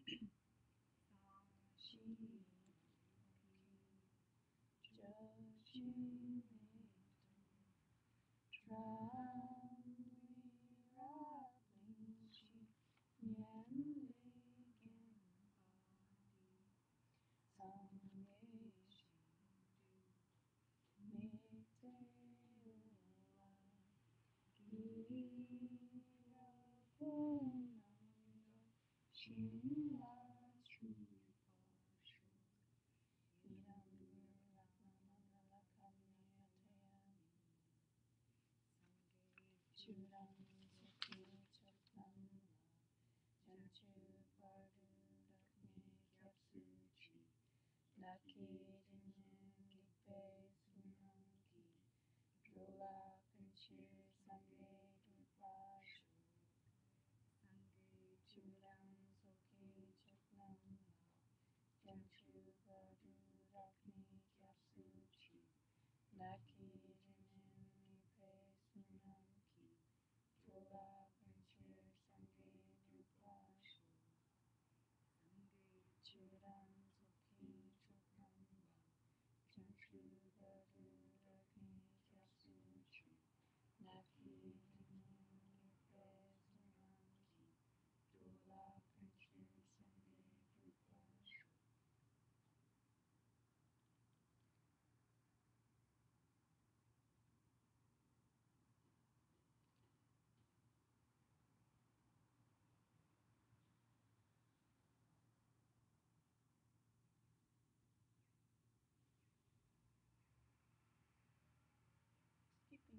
Keeping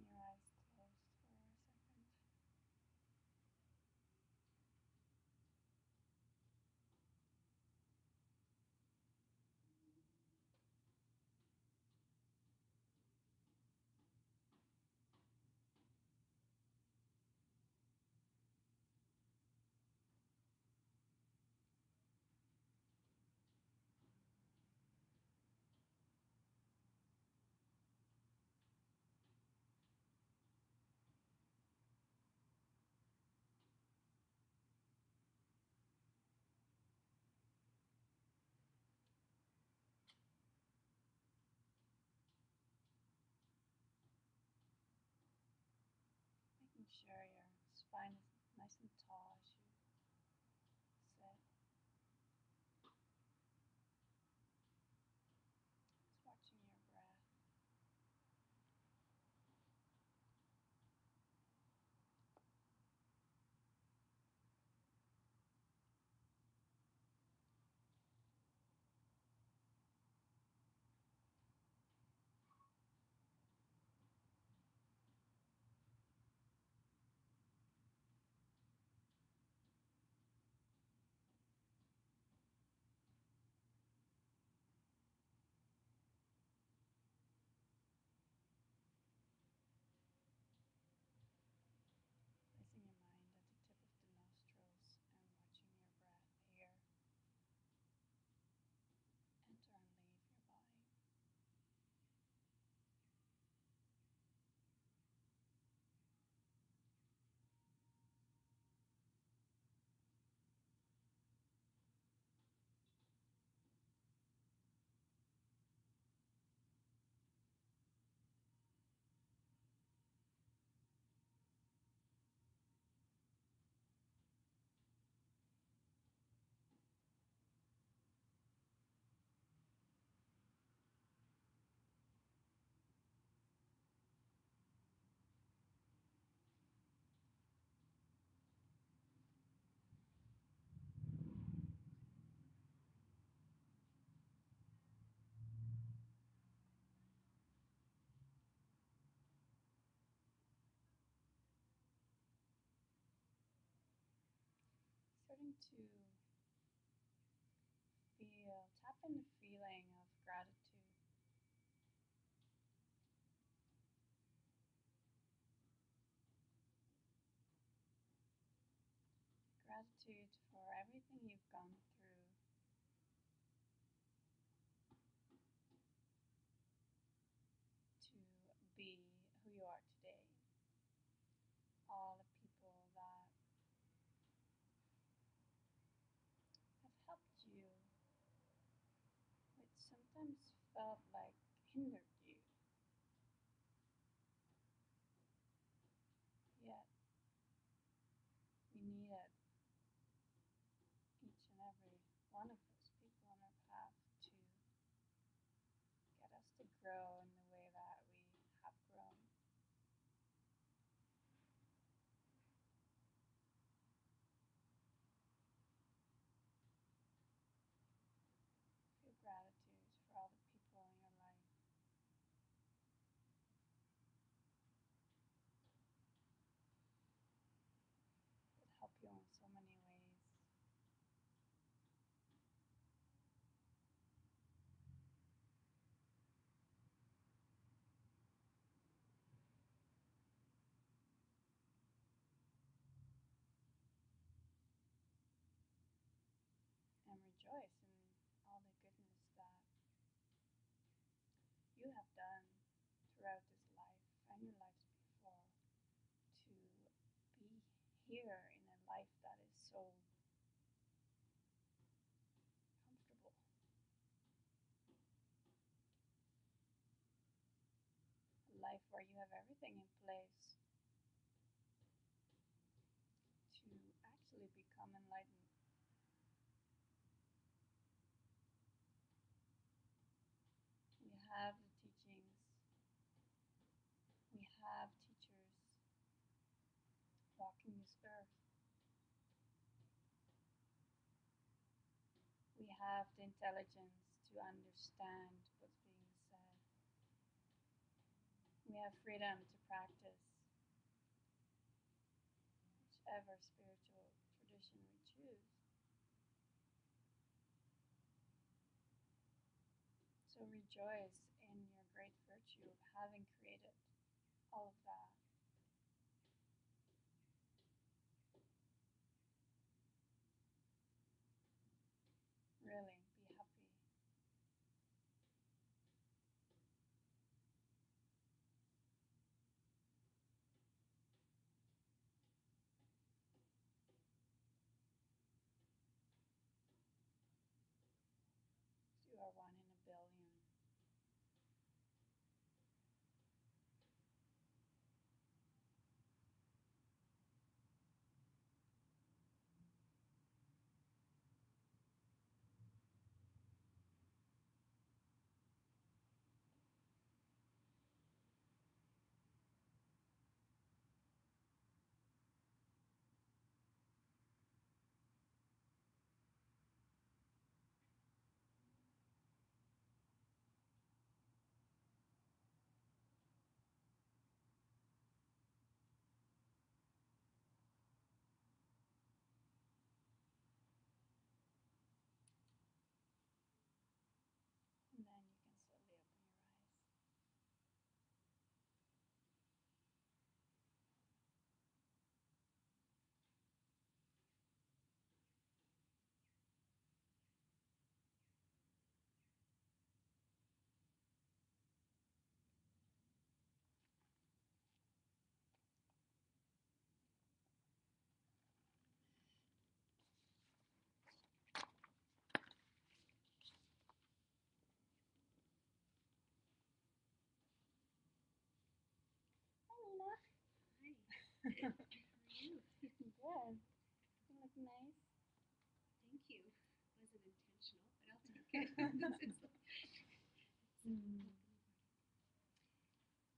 your eyes closed for a second. Making sure your spine is nice and tall as you sit. Just watching your breath. Placing your mind at the tip of the nostrils and watching your breath here enter and leave your body. Starting to tap in the feeling of gratitude. Gratitude for everything you've gone through. To be who you are today. All the people that have felt like hindered you. Yet we needed each and every one of those people on our path to get us to grow in the way that we have grown. Feel gratitude for all the people in your life that help you in so many ways. And rejoice in all the goodness that you have done throughout this life and your lives before to be here in a life that is so comfortable. A life where you have everything in place to actually become enlightened. We have the teachings, we have teachers walking this earth. We have the intelligence to understand what's being said. We have freedom to practice whichever spiritual tradition we choose. So rejoice in your great virtue of having created all of that. Really, be happy. You are one in a billion. And then you can slowly open your eyes. Hi, Lena. Hi. How are you? Good. You look nice. Thank you. Wasn't intentional, but I'll take it.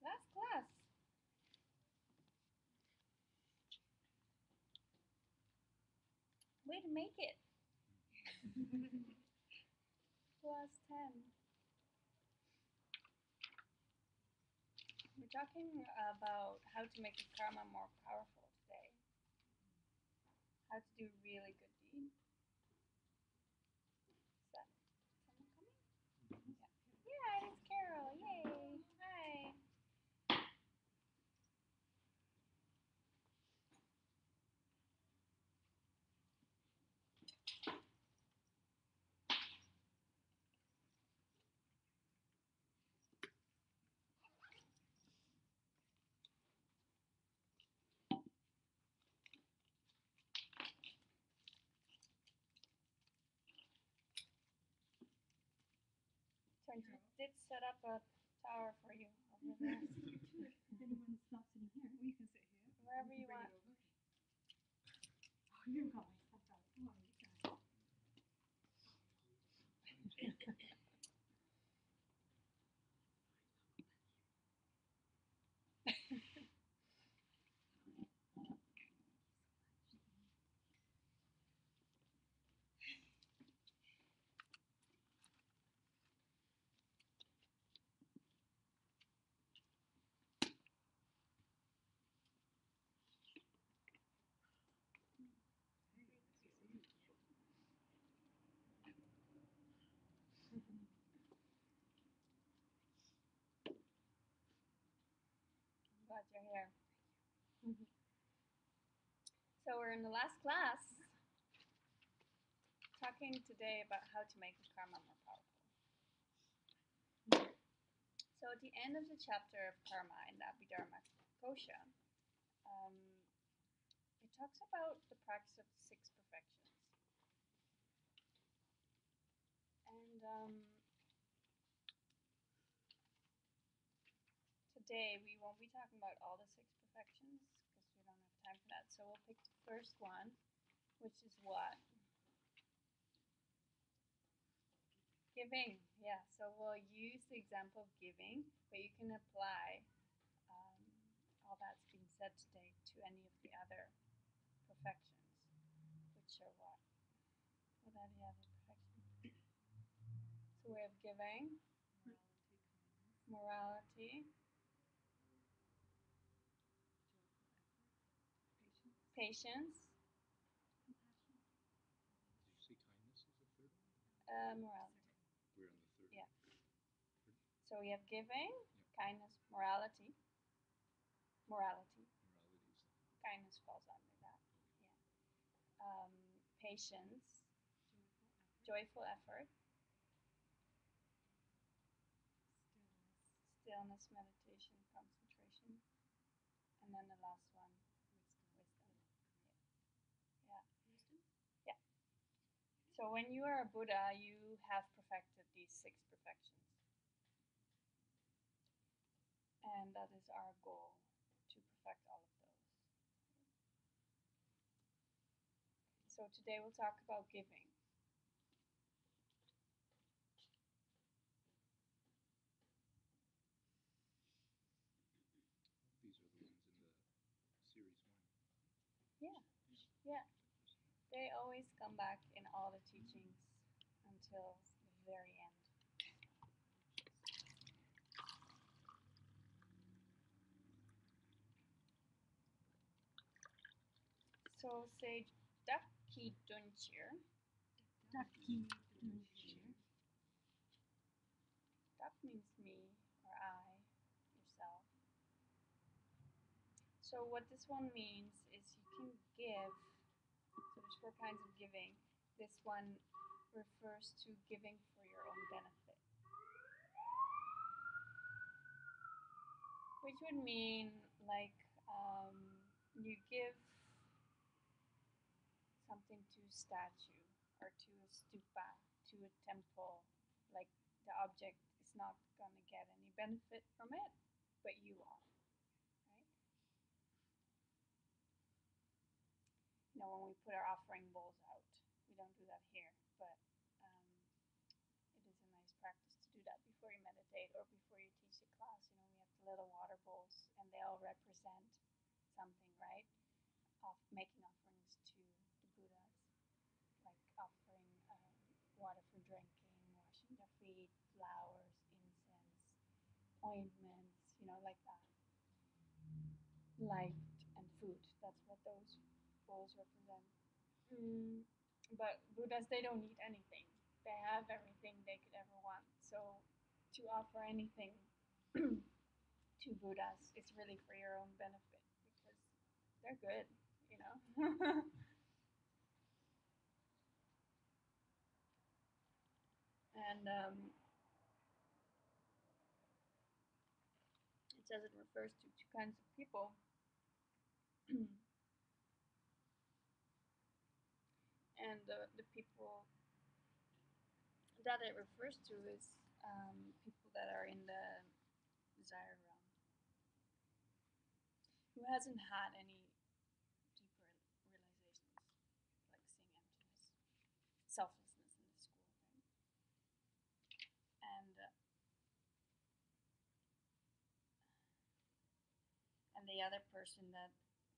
Last class. Way to make it. Class 10. We're talking about how to make your karma more powerful today. How to do really good deeds. Is that someone coming? Yeah, it's Carol. Yay. Hi. Twenty did set up a tower for you over there. If anyone's not sitting here, we can sit here. Wherever We you can want. bring it over. Oh, you've got my stuff out. Oh, you guys. I'm glad you're here. So we're in the last class talking today about how to make the karma more powerful. So at the end of the chapter of karma in the Abhidharma Kosha, it talks about the practice of the 6 perfections. And today we won't be talking about all the 6 perfections because we don't have time for that. So we'll pick the first one, which is what? Giving. Yeah, so we'll use the example of giving, but you can apply all that's being said today to any of the other perfections, which are what? What are the other perfections? So we have giving, morality, patience, Did you say kindness is the third one? morality. We're on the third Yeah. one. So we have giving, Yep. kindness, morality. Morality. Morality is the Kindness falls under that. Yeah. Patience, joyful effort, stillness, meditation, concentration, and then the last one, wisdom. Yeah. Yeah. So when you are a Buddha, you have perfected these 6 perfections. And that is our goal, to perfect all of those. So today we'll talk about giving. These are the ones in the series 1. Yeah. Yeah. They always come back in all the teachings until the very end. So say Daki Dunchir. Daki Dunchir. Dak means me or I, yourself. So what this one means is you can give. So there's 4 kinds of giving. This one refers to giving for your own benefit. Which would mean like you give something to a statue or to a stupa, to a temple. Like the object is not going to get any benefit from it, but you are. Right? You know, when we put our offering bowls out, we don't do that here, but it is a nice practice to do that before you meditate or before you teach a class. You know, we have the little water bowls, and they all represent something, right? Making offerings to the Buddhas, like offering water for drinking, washing their feet, flowers, incense, ointments, you know, like that. Light and food, that's what those bowls represent. But Buddhas, they don't need anything. They have everything they could ever want. So to offer anything to Buddhas is really for your own benefit because they're good, you know. And it says it refers to 2 kinds of people. And the people that it refers to is people that are in the desire realm who hasn't had any deeper realizations, like seeing emptiness, selflessness in the school, right? And the other person that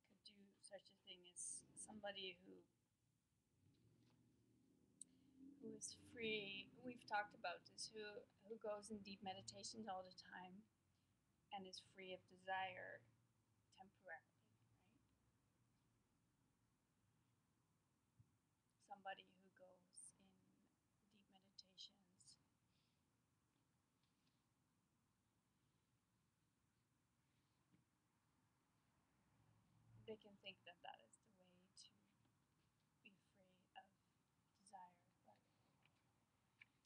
could do such a thing is somebody who is free. We've talked about this. Who goes in deep meditations all the time and is free of desire temporarily, right? Somebody who goes in deep meditations they can think that that is the way to be free of desire, but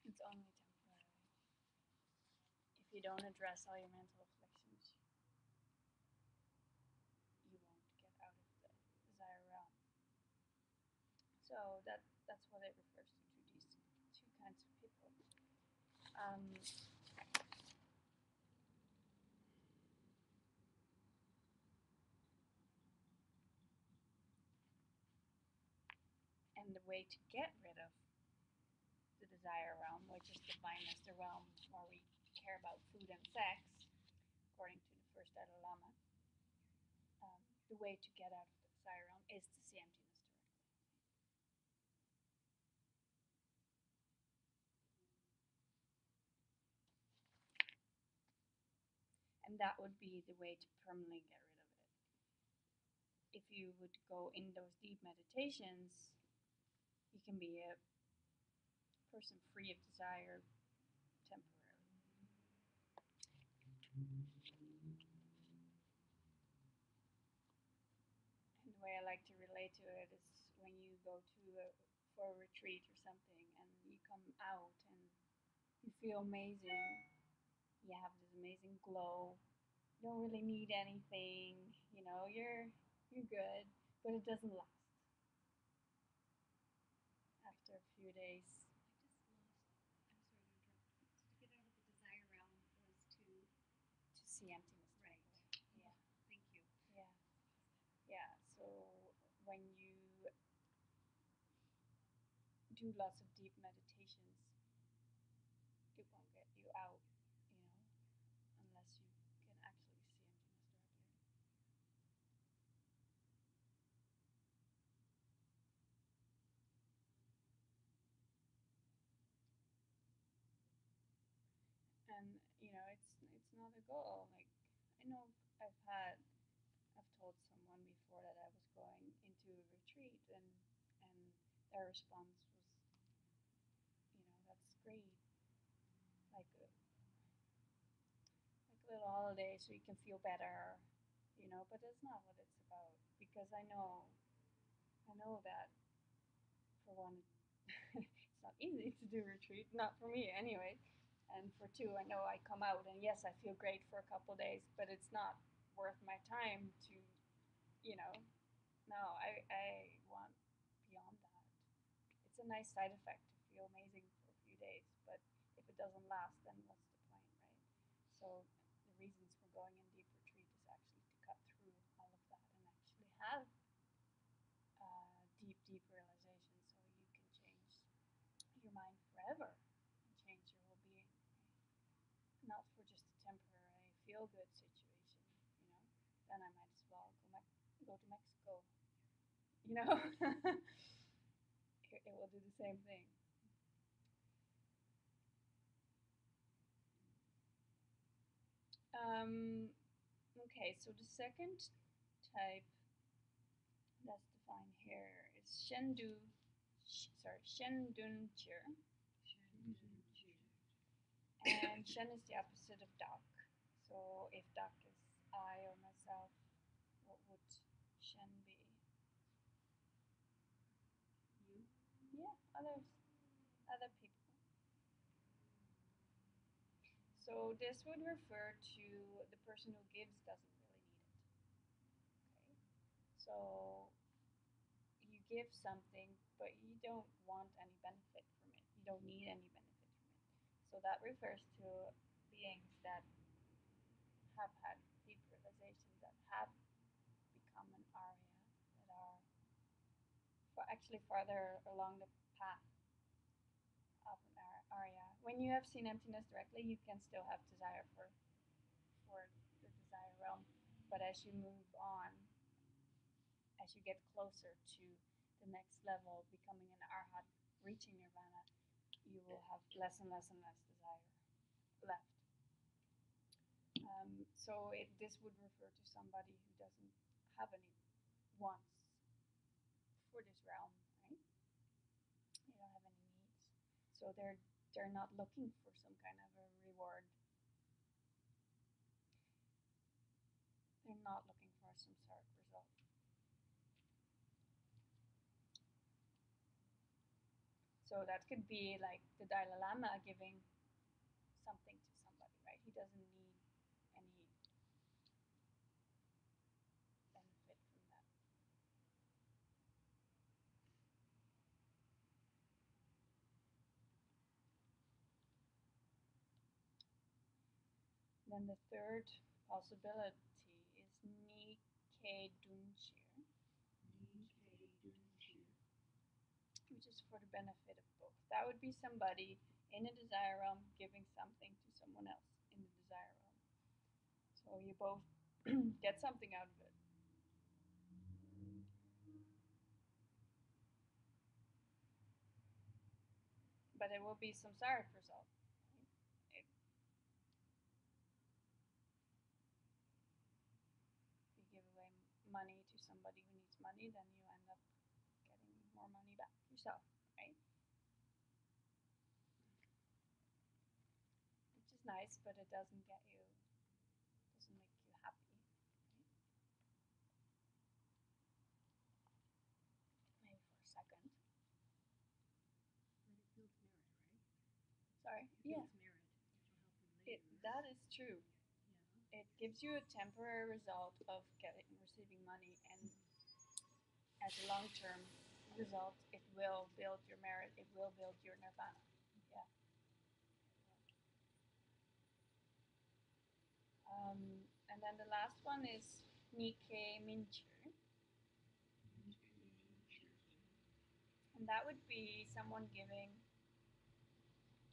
it's only temporary. If you don't address all your mental afflictions, you won't get out of the desire realm. So that's what it refers to these two kinds of people. And the way to get rid of the desire realm, which is defined as the realm where we care about food and sex, according to the first Dalai Lama, the way to get out of the desire realm is to see emptiness directly. And that would be the way to permanently get rid of it. If you would go in those deep meditations, you can be a person free of desire temporarily. And the way I like to relate to it is when you go for a retreat or something and you come out and you feel amazing. You have this amazing glow. You don't really need anything. You're good, but it doesn't last. After a few days, I just lost. I'm sorry to interrupt. To get out of the desire realm was to see emptiness. right. Yeah. Thank you. Yeah. Yeah. So when you do lots of deep meditations, it won't get you out, unless you can actually see emptiness directly. And it's not a goal. Like I know I've told someone before that I was going into a retreat, and their response was, that's great, like a little holiday so you can feel better, but that's not what it's about, because I know that, for one, it's not easy to do retreat, not for me anyway, and for two, I know I come out and yes, I feel great for a couple days, but it's not worth my time to, no, I want beyond that. It's a nice side effect to feel amazing for a few days, but if it doesn't last, then what's the point, right? So the reasons for going in deep retreat is actually to cut through all of that and actually have deep realization, so you can change your mind forever and change your whole being, right? Not for just a temporary feel good situation, then I might as well go to Mexico, it will do the same thing. Okay, so the second type that's defined here is Shendun Chir. And Shen is the opposite of Dak. So if Dak is I or myself, what would Shen be? You? Yeah, other people. So this would refer to the person who gives doesn't really need it. Okay. So you give something, but you don't want any benefit from it. You don't need any benefit from it. So So that refers to beings that have had deep realizations, that have become an Arya, that are actually farther along the path of an Arya. When you have seen emptiness directly, you can still have desire for the desire realm, but as you move on, as you get closer to the next level, becoming an Arhat, reaching Nirvana, you will have less and less and less desire left. So this would refer to somebody who doesn't have any wants for this realm, right? They don't have any needs, so they're not looking for some kind of a reward. They're not looking for a samsaric result. So that could be like the Dalai Lama giving something to somebody, right? He doesn't need any benefit from that. Then the third possibility is Nikkei Dunshir, which is for the benefit of both. That would be somebody in the desire realm giving something to someone else in the desire realm. So you both get something out of it. But it will be samsaric result. If you give away money to somebody who needs money, then you end up getting more money back yourself, right? Which is nice, but it doesn't make you happy. Right? Maybe for a second. But it builds merit, right? Sorry? It Yeah. builds merit, which will help you later. That is true. Yeah. It gives you a temporary result of receiving money, and as a long-term result, it will build your merit. It will build your nirvana. Yeah. And then the last one is Nikkei Minchir. And that would be someone giving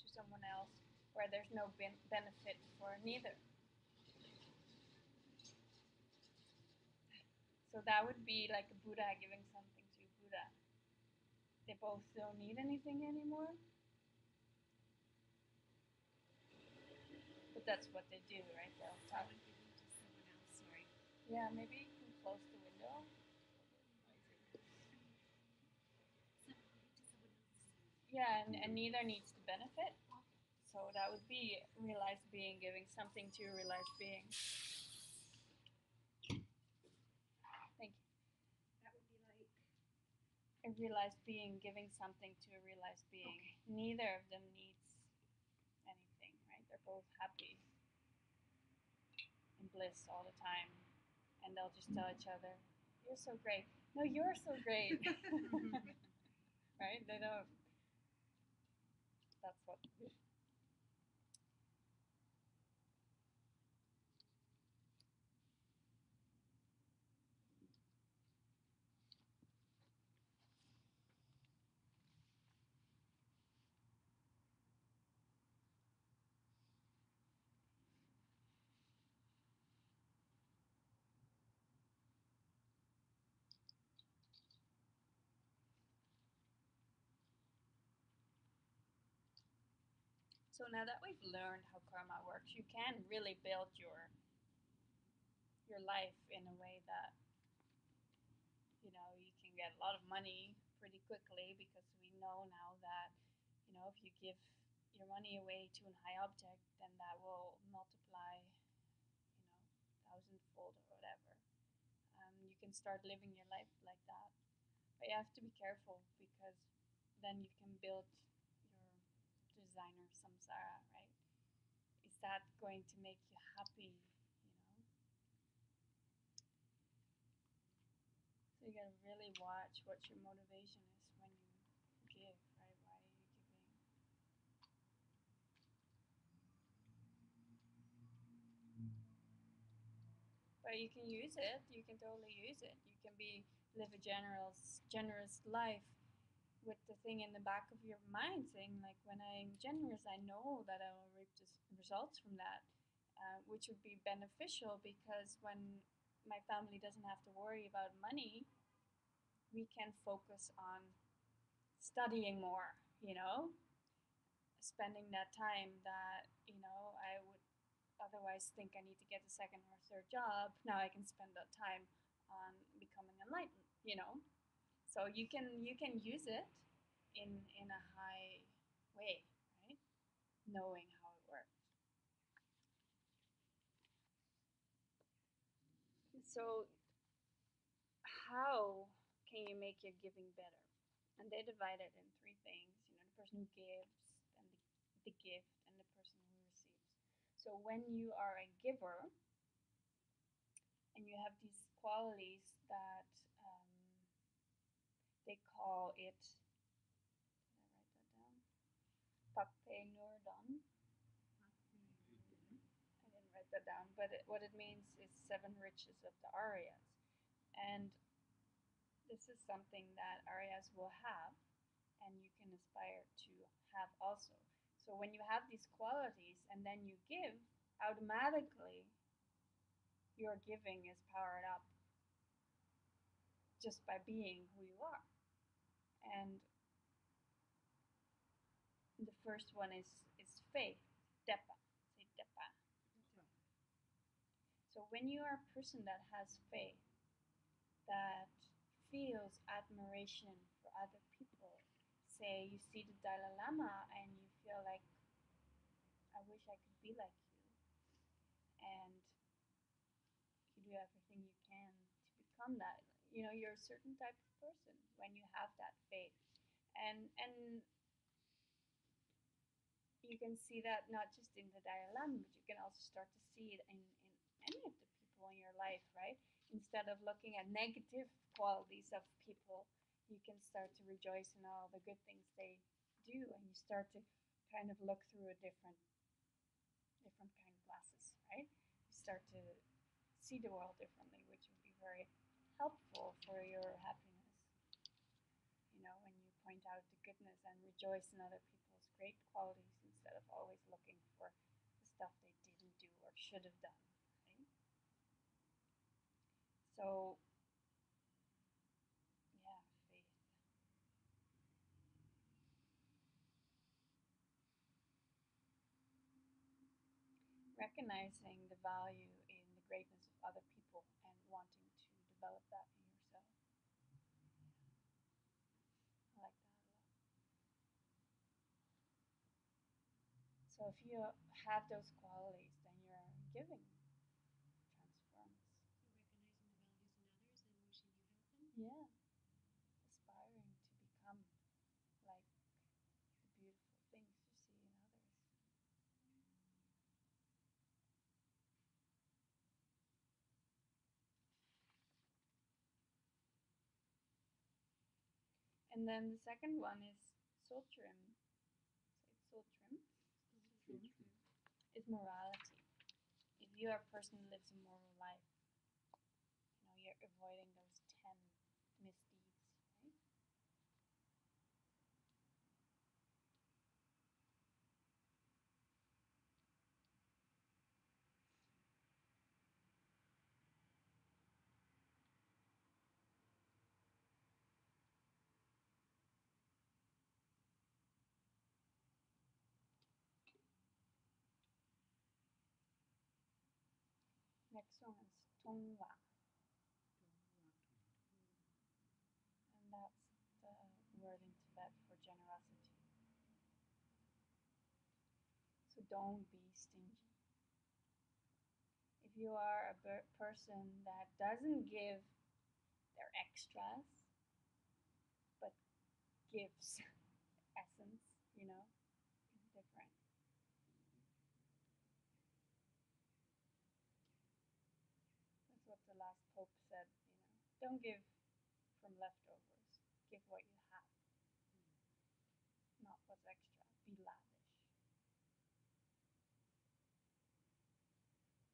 to someone else where there's no benefit for neither. So that would be like a Buddha giving something to Buddha. They both don't need anything anymore, but that's what they do, right? They'll talk. Someone giving to someone else, sorry. Yeah, maybe you can close the window. Someone giving to someone else. Yeah, and neither needs the benefit. So that would be realized being giving something to a realized being. Thank you. That would be like A realized being giving something to a realized being. Okay. Neither of them needs anything, right? They're both happy and bliss all the time. And they'll just tell each other, "You're so great." No, you're so great. Right? They don't. That's what. So now that we've learned how karma works, you can really build your life in a way that you can get a lot of money pretty quickly, because we know now that if you give your money away to a high object, then that will multiply thousandfold or whatever. You can start living your life like that, but you have to be careful, because then you can build your designer samsara, right? Is that going to make you happy? So you gotta really watch what your motivation is when you give, right? Why are you giving? But you can use it. You can totally use it. You can live a generous life with the thing in the back of your mind, saying like, when I'm generous, I know that I will reap results from that, which would be beneficial because when my family doesn't have to worry about money, we can focus on studying more. Spending that time that I would otherwise think I need to get a second or third job. Now I can spend that time on becoming enlightened. So you can use it in a high way, right? Knowing how it works. So how can you make your giving better? And they divide it in three things. The person who gives, and the gift, and the person who receives. So when you are a giver, and you have these qualities that they call it. Did I write that down? Pape Nordon. I didn't write that down, but what it means is 7 riches of the Aryas. And this is something that Aryas will have, and you can aspire to have also. So when you have these qualities and then you give, automatically your giving is powered up just by being who you are. And the first one is faith, depa. Say depa. So when you are a person that has faith, that feels admiration for other people, say you see the Dalai Lama and you feel like, I wish I could be like you, and you do everything you can to become that. You're a certain type of person when you have that faith, and you can see that not just in the Dalai Lama, but you can also start to see it in any of the people in your life, right? Instead of looking at negative qualities of people, you can start to rejoice in all the good things they do, and you start to kind of look through a different kind of glasses, right? You start to see the world differently, which would be very helpful for your happiness. When you point out the goodness and rejoice in other people's great qualities instead of always looking for the stuff they didn't do or should have done, right? So, yeah, faith. Recognizing the value in the greatness of other people and wanting to develop that in yourself. I like that a lot. So if you have those qualities, then your giving transforms. So recognizing the values in others and wishing you have them? Yeah. Aspiring to become like the beautiful things you see in others. And then the second one is Sultrim. Say Sultrim. Is morality. If you are a person who lives a moral life, you're avoiding those 10 misdeeds, right? Next one is Tongwa. And that's the word in Tibet for generosity. So don't be stingy. If you are a person that doesn't give their extras, but gives essence, is different. That's what the last Pope said, Don't give from leftovers. Give what you have, not what's extra. Be lavish.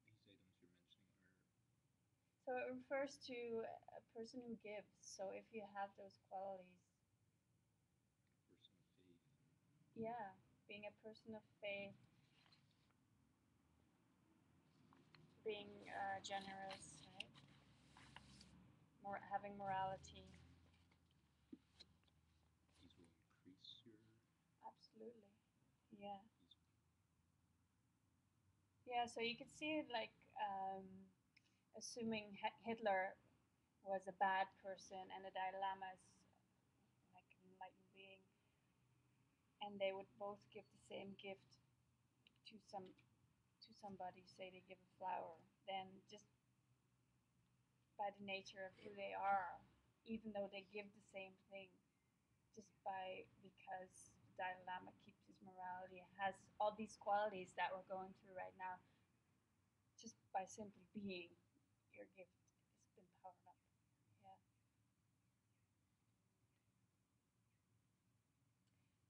These items you're mentioning are So it refers to a person who gives. So if you have those qualities, Person of faith. yeah, being a person of faith, being generous, right? Having morality. These will increase your. Absolutely. Yeah. These. Yeah, so you could see it like assuming Hitler was a bad person and the Dalai Lama is like an enlightened being, and they would both give the same gift to somebody, say they give a flower, then just by the nature of who they are, even though they give the same thing, just because the Dalai Lama keeps his morality, has all these qualities that we're going through right now, just by simply being, your gift has been powered up. Yeah.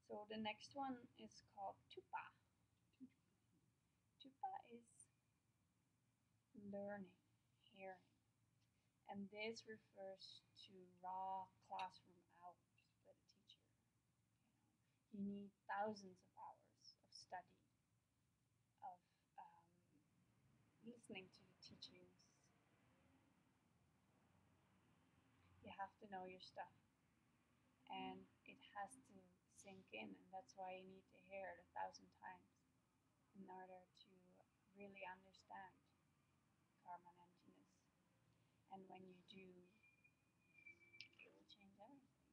So the next one is called Tupa. Tupa is learning, hearing. And this refers to raw classroom hours with a teacher. You need thousands of hours of study, of listening to the teachings. You have to know your stuff. And it has to sink in, and that's why you need to hear it 1,000 times in order to really understand karma and emptiness. And when you do, it will change everything.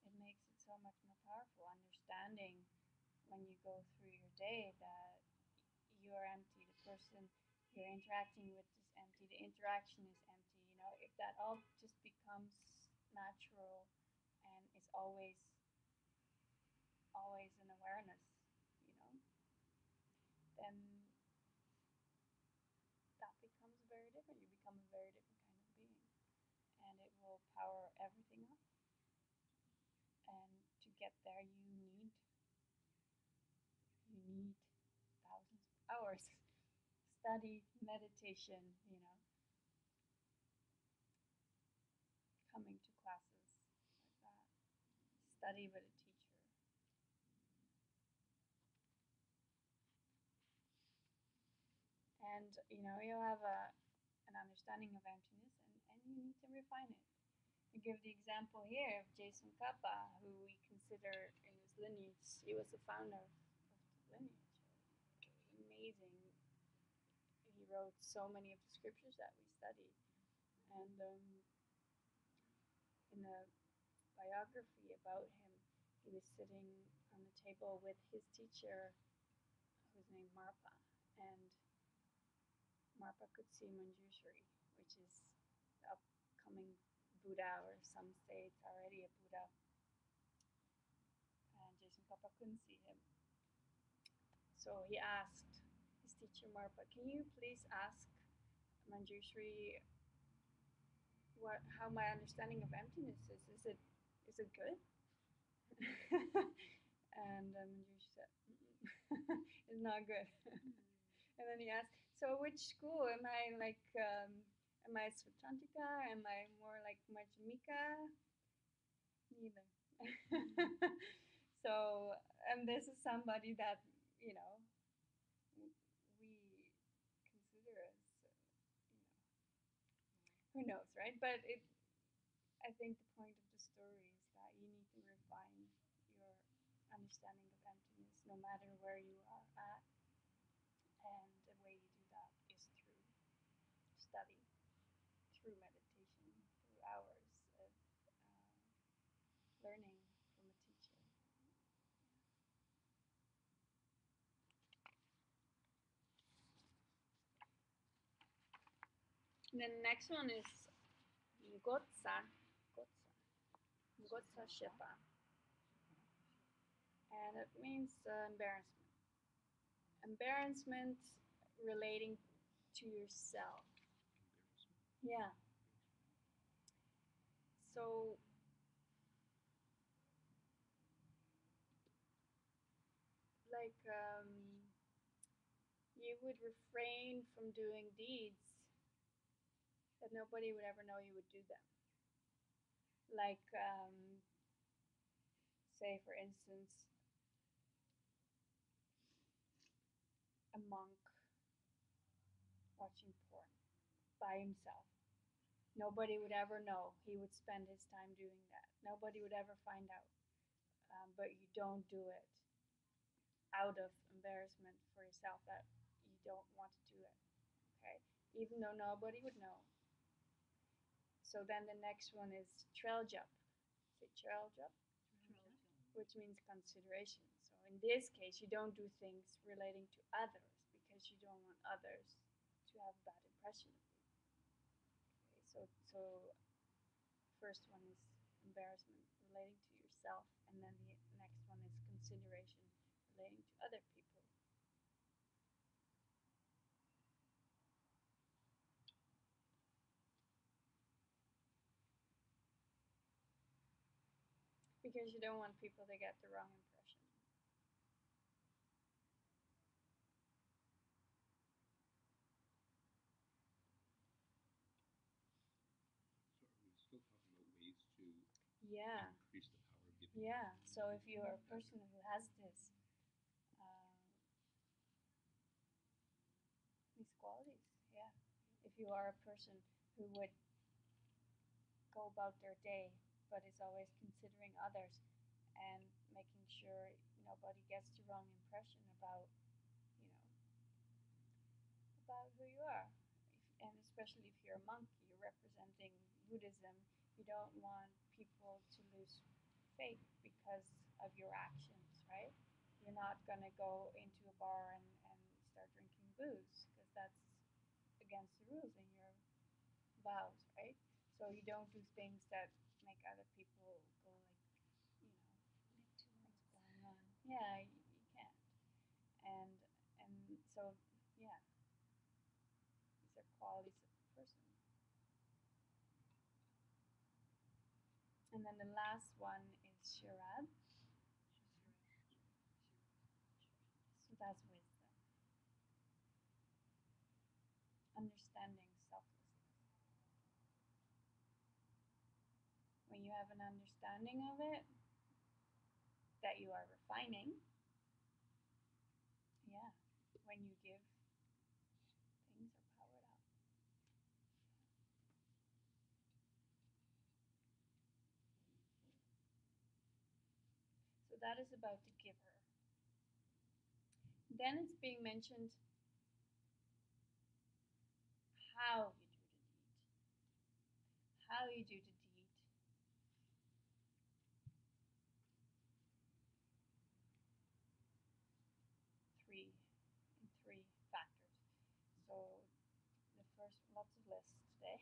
It makes it so much more powerful. Understanding when you go through your day that you are empty, the person you're interacting with is empty, the interaction is empty. If that all just becomes natural and is always an awareness, then that becomes very different. You become a very different kind of being. And it will power everything up. And to get there you need thousands of hours. Study, meditation, coming to classes like that. Study with a teacher. And you have an understanding of emptiness, and you need to refine it. To give the example here of Jason Kappa, who we consider in his lineage, he was the founder of the lineage. It was amazing. He wrote so many of the scriptures that we study. And in a biography about him, he was sitting on the table with his teacher, who was named Marpa. And Marpa could see Manjushri, which is the upcoming Buddha, or some say it's already a Buddha. And Jason Kappa couldn't see him. So he asked his teacher Marpa, "Can you please ask Manjushri how my understanding of emptiness is? Is it good?" And Manjushri said, "It's not good." And then he asked, "So which school am I like? Am I Svatantika? Am I more like Majjhimika?" Neither. So, and this is somebody that we consider as who knows, right? But I think the point of the story is that you need to refine your understanding of emptiness, no matter where you are at. And the way you do that is through study, through meditation, through hours of learning from a teacher. And then the next one is Ngotsa. Ngotsa Shepa. And it means embarrassment. Embarrassment relating to yourself. Yeah. So like you would refrain from doing deeds that nobody would ever know you would do them. Like, say for instance, a monk watching porn by himself. Nobody would ever know he would spend his time doing that. Nobody would ever find out. But you don't do it out of embarrassment for yourself that you don't want to do it. Okay? Even though nobody would know. So then the next one is trail jump. Say trail jump, which means consideration. So in this case, you don't do things relating to others because you don't want others to have a bad impression of you. Okay, so first one is embarrassment relating to yourself, and then the next one is consideration relating to other people. Because you don't want people to get the wrong impression. So are we still talking about ways to Yeah. increase the power of giving? Yeah. So if you're a person who has these qualities, yeah. If you are a person who would go about their day, but is always considering others and making sure nobody gets the wrong impression about, about who you are. And especially if you're a monk, you're representing Buddhism. You don't want people to lose faith because of your actions, right? You're not going to go into a bar and start drinking booze because that's against the rules in your vows, right? So you don't do things that make other people go like, what's going on? Yeah, you can't. And and so yeah, these are qualities of the person. And then the last one is Shirab. So that's wisdom. Understanding selflessness. When you have an understanding of it, that you are refining, yeah, when you give, things are powered up. So that is about the giver. Then it's being mentioned how you do the deed. How you do the deed. Three factors. So the first, lots of lists today,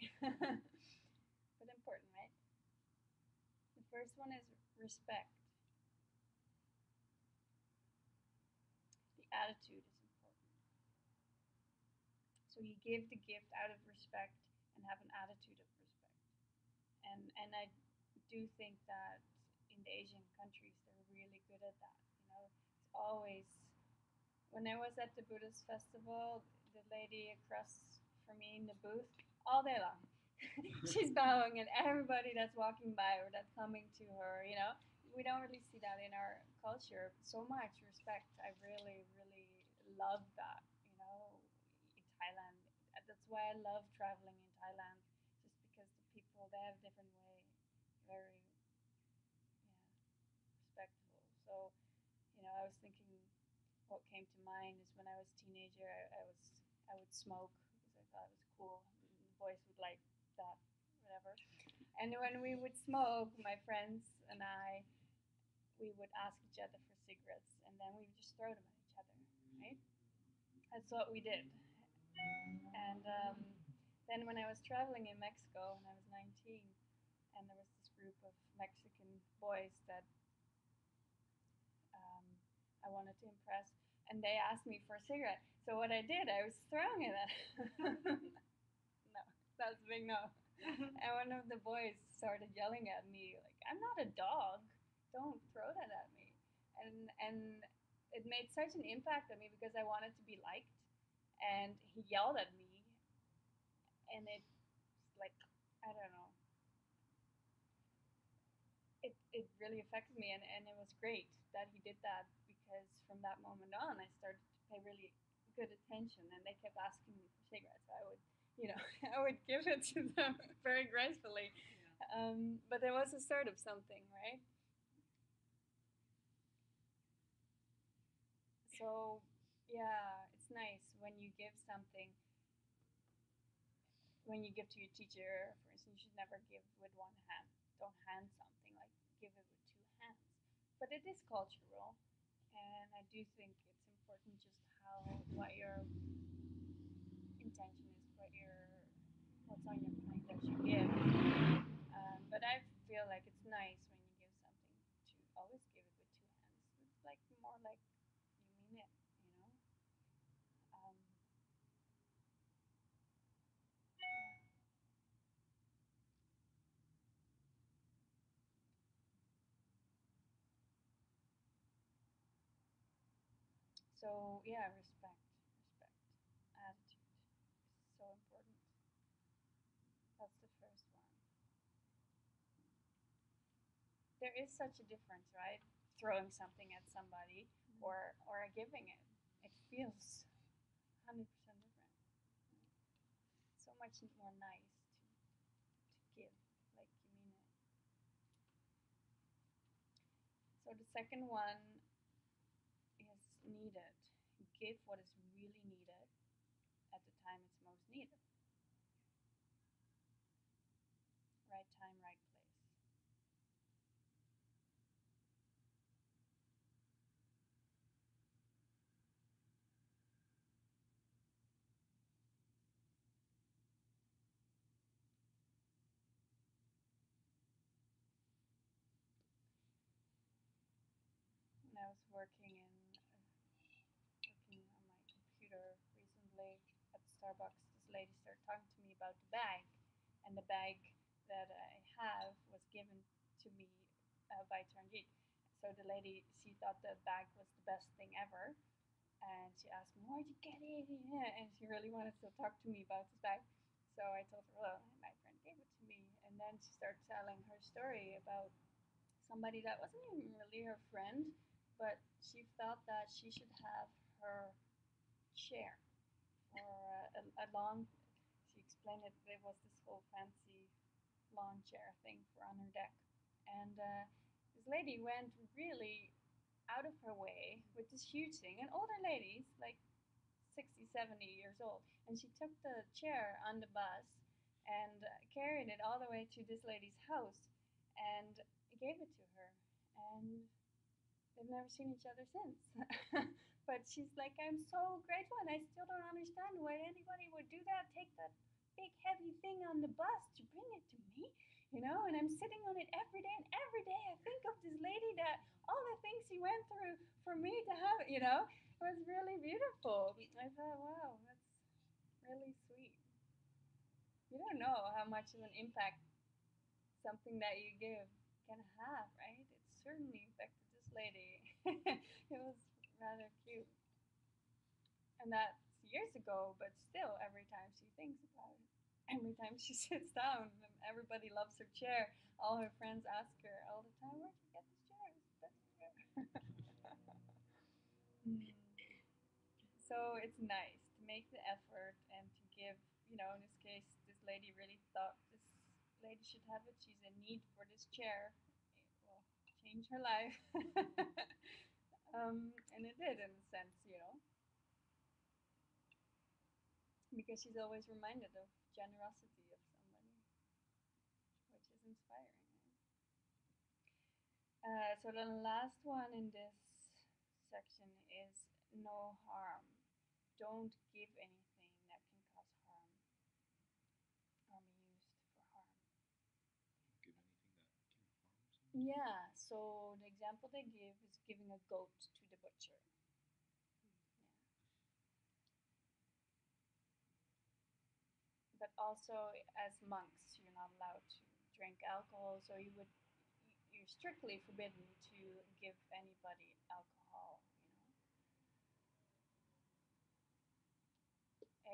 but important, right? The first one is respect. The attitude is important. So you give the gift out of respect and have an attitude of respect. And I do think that in the Asian countries they're really good at that. It's always when I was at the Buddhist festival, the lady across from me in the booth all day long. She's bowing at everybody that's walking by or that's coming to her. We don't really see that in our culture. So much respect. I really, really love that, in Thailand. That's why I love traveling in Thailand, just because the people, they have a different way, very, yeah, respectful. So, I was thinking what came to mind is when I was a teenager, I would smoke because I thought it was cool. The boys would like that, whatever. And when we would smoke, my friends and I, we would ask each other for cigarettes, and then we would just throw them at each other, right? That's what we did. And then when I was traveling in Mexico when I was 19, and there was this group of Mexican boys that I wanted to impress, and they asked me for a cigarette. So what I did, I was throwing it at them. No, that's a big no. And one of the boys started yelling at me like, "I'm not a dog. Don't throw that at me." And it made such an impact on me because I wanted to be liked, and he yelled at me, and it like, I don't know, it really affected me, and it was great that he did that, because from that moment on I started to pay really good attention, and they kept asking me for cigarettes. I would, I would give it to them very gracefully. Yeah. But there was a start of something, right? So yeah, it's nice when you give something. When you give to your teacher, for instance, you should never give with one hand. Don't hand something, like give it with two hands. But it is cultural, and I do think it's important just how what your intention is, what's on your mind that you give. But I feel like it's nice when you give something to always give it with two hands. It's like more like you mean it, you know. Um, so yeah, respect, attitude is so important. That's the first one. There is such a difference, right? Throwing something at somebody, or giving it. It feels 100% different. So much more nice to give, like you mean it. So the second one is needed. Give what is really needed at the time it's most needed. Right time, right place. When I was working on my computer recently at Starbucks, this lady started talking to me about the bag, and the bag that I have was given to me by Tanjeet. So the lady, she thought the bag was the best thing ever, and she asked me, "Where'd you get it?" Yeah, and she really wanted to talk to me about this bag. So I told her, "Well, my friend gave it to me," and then she started telling her story about somebody that wasn't even really her friend, but she felt that she should have her chair for a lawn. She explained it. There was this whole fancy lawn chair thing for on her deck, and this lady went really out of her way with this huge thing. An older lady, like 60, 70 years old, and she took the chair on the bus and carried it all the way to this lady's house and gave it to her. And they've never seen each other since. But she's like, "I'm so grateful, and I still don't understand why anybody would do that. Take that big heavy thing on the bus to bring it to me, And I'm sitting on it every day, and every day I think of this lady that all the things she went through for me to have it. It was really beautiful. I thought, wow, that's really sweet. You don't know how much of an impact something that you give can have, right? It certainly affected this lady. It was rather cute. And that's years ago, but still, every time she thinks about it, every time she sits down, everybody loves her chair. All her friends ask her all the time, "Where'd you get this chair? It's the best chair." Mm. So it's nice to make the effort and to give, in this case, this lady really thought this lady should have it. She's in need for this chair. It will change her life. And it did in a sense, because she's always reminded of generosity of somebody, which is inspiring. So the last one in this section is no harm. Don't give anything that can cause harm or be used for harm. Give anything that can harm someone. Yeah, so the example they give is giving a goat to the butcher. But also, as monks, you're not allowed to drink alcohol, so you're strictly forbidden to give anybody alcohol.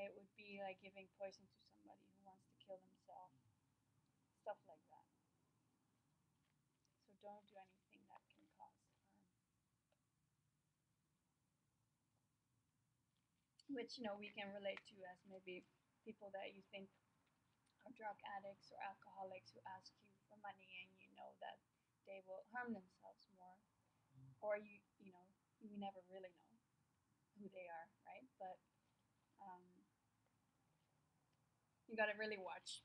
It would be be like giving poison to somebody who wants to kill themselves, stuff like that. So don't do anything that can cause harm. Which, we can relate to as maybe people that you think are drug addicts or alcoholics who ask you for money and you know that they will harm themselves more, or you never really know who they are, right? But you got to really watch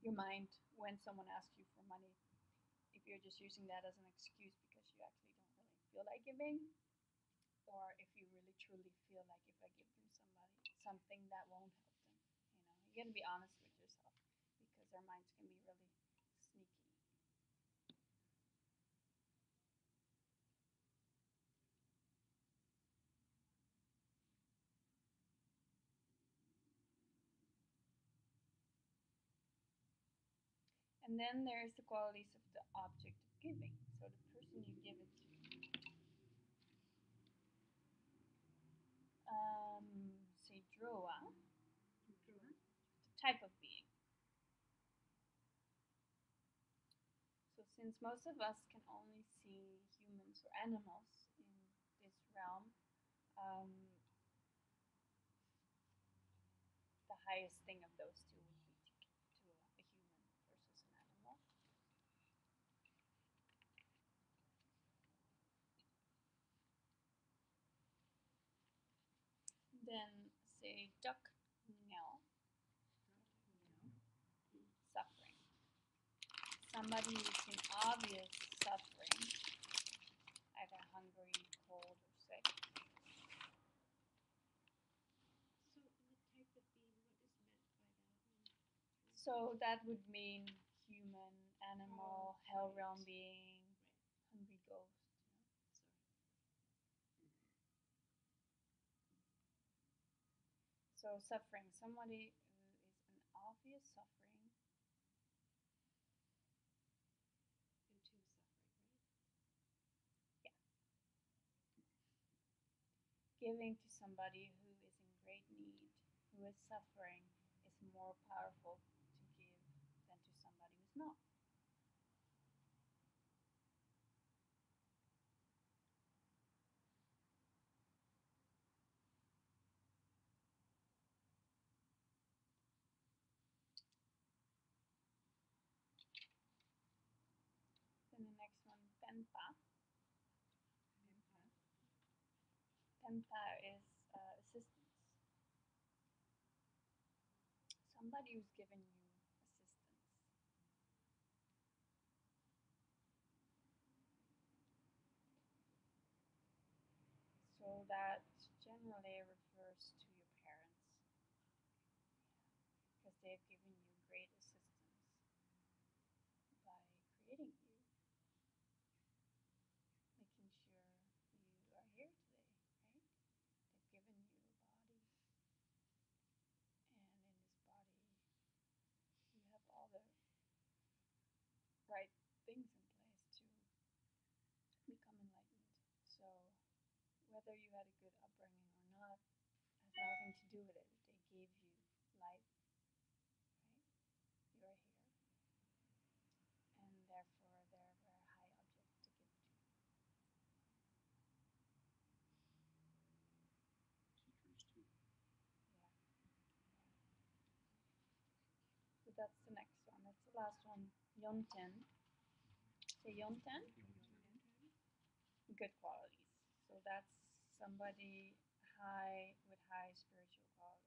your mind when someone asks you for money. If you're just using that as an excuse because you actually don't really feel like giving, or if you really truly feel like if I give them something that won't help them. You got to be honest with yourself because our minds can be really sneaky. And then there's the qualities of the object of giving. So the person you give it to. Say droa, the type of being. So since most of us can only see humans or animals in this realm, the highest thing of those two would be to give to a human versus an animal. Then say duck no, suffering. Somebody who's in obvious suffering, either hungry, cold, or sick. So the type of being, what is meant by that one? So that would mean human, animal, hell realm right. being, hungry ghost. So suffering, somebody who is an obvious suffering. And two suffering, right? Yeah. Giving to somebody who is in great need, who is suffering, is more powerful to give than to somebody who's not. Then the next one, penpa. Penpa is assistance. Somebody who's given you assistance. So that generally refers to your parents. Because they've given you great assistance by creating you, making sure you are here today, right? They've given you a body, and in this body, you have all the right things in place to become enlightened. So, whether you had a good upbringing or not has nothing to do with it. They gave you life, right? You are here, and therefore they're a very high object to give to. Teachers too. Yeah. So that's the next one. That's the last one. Yonten. Say Yonten. Good qualities. So that's somebody high with high spiritual qualities.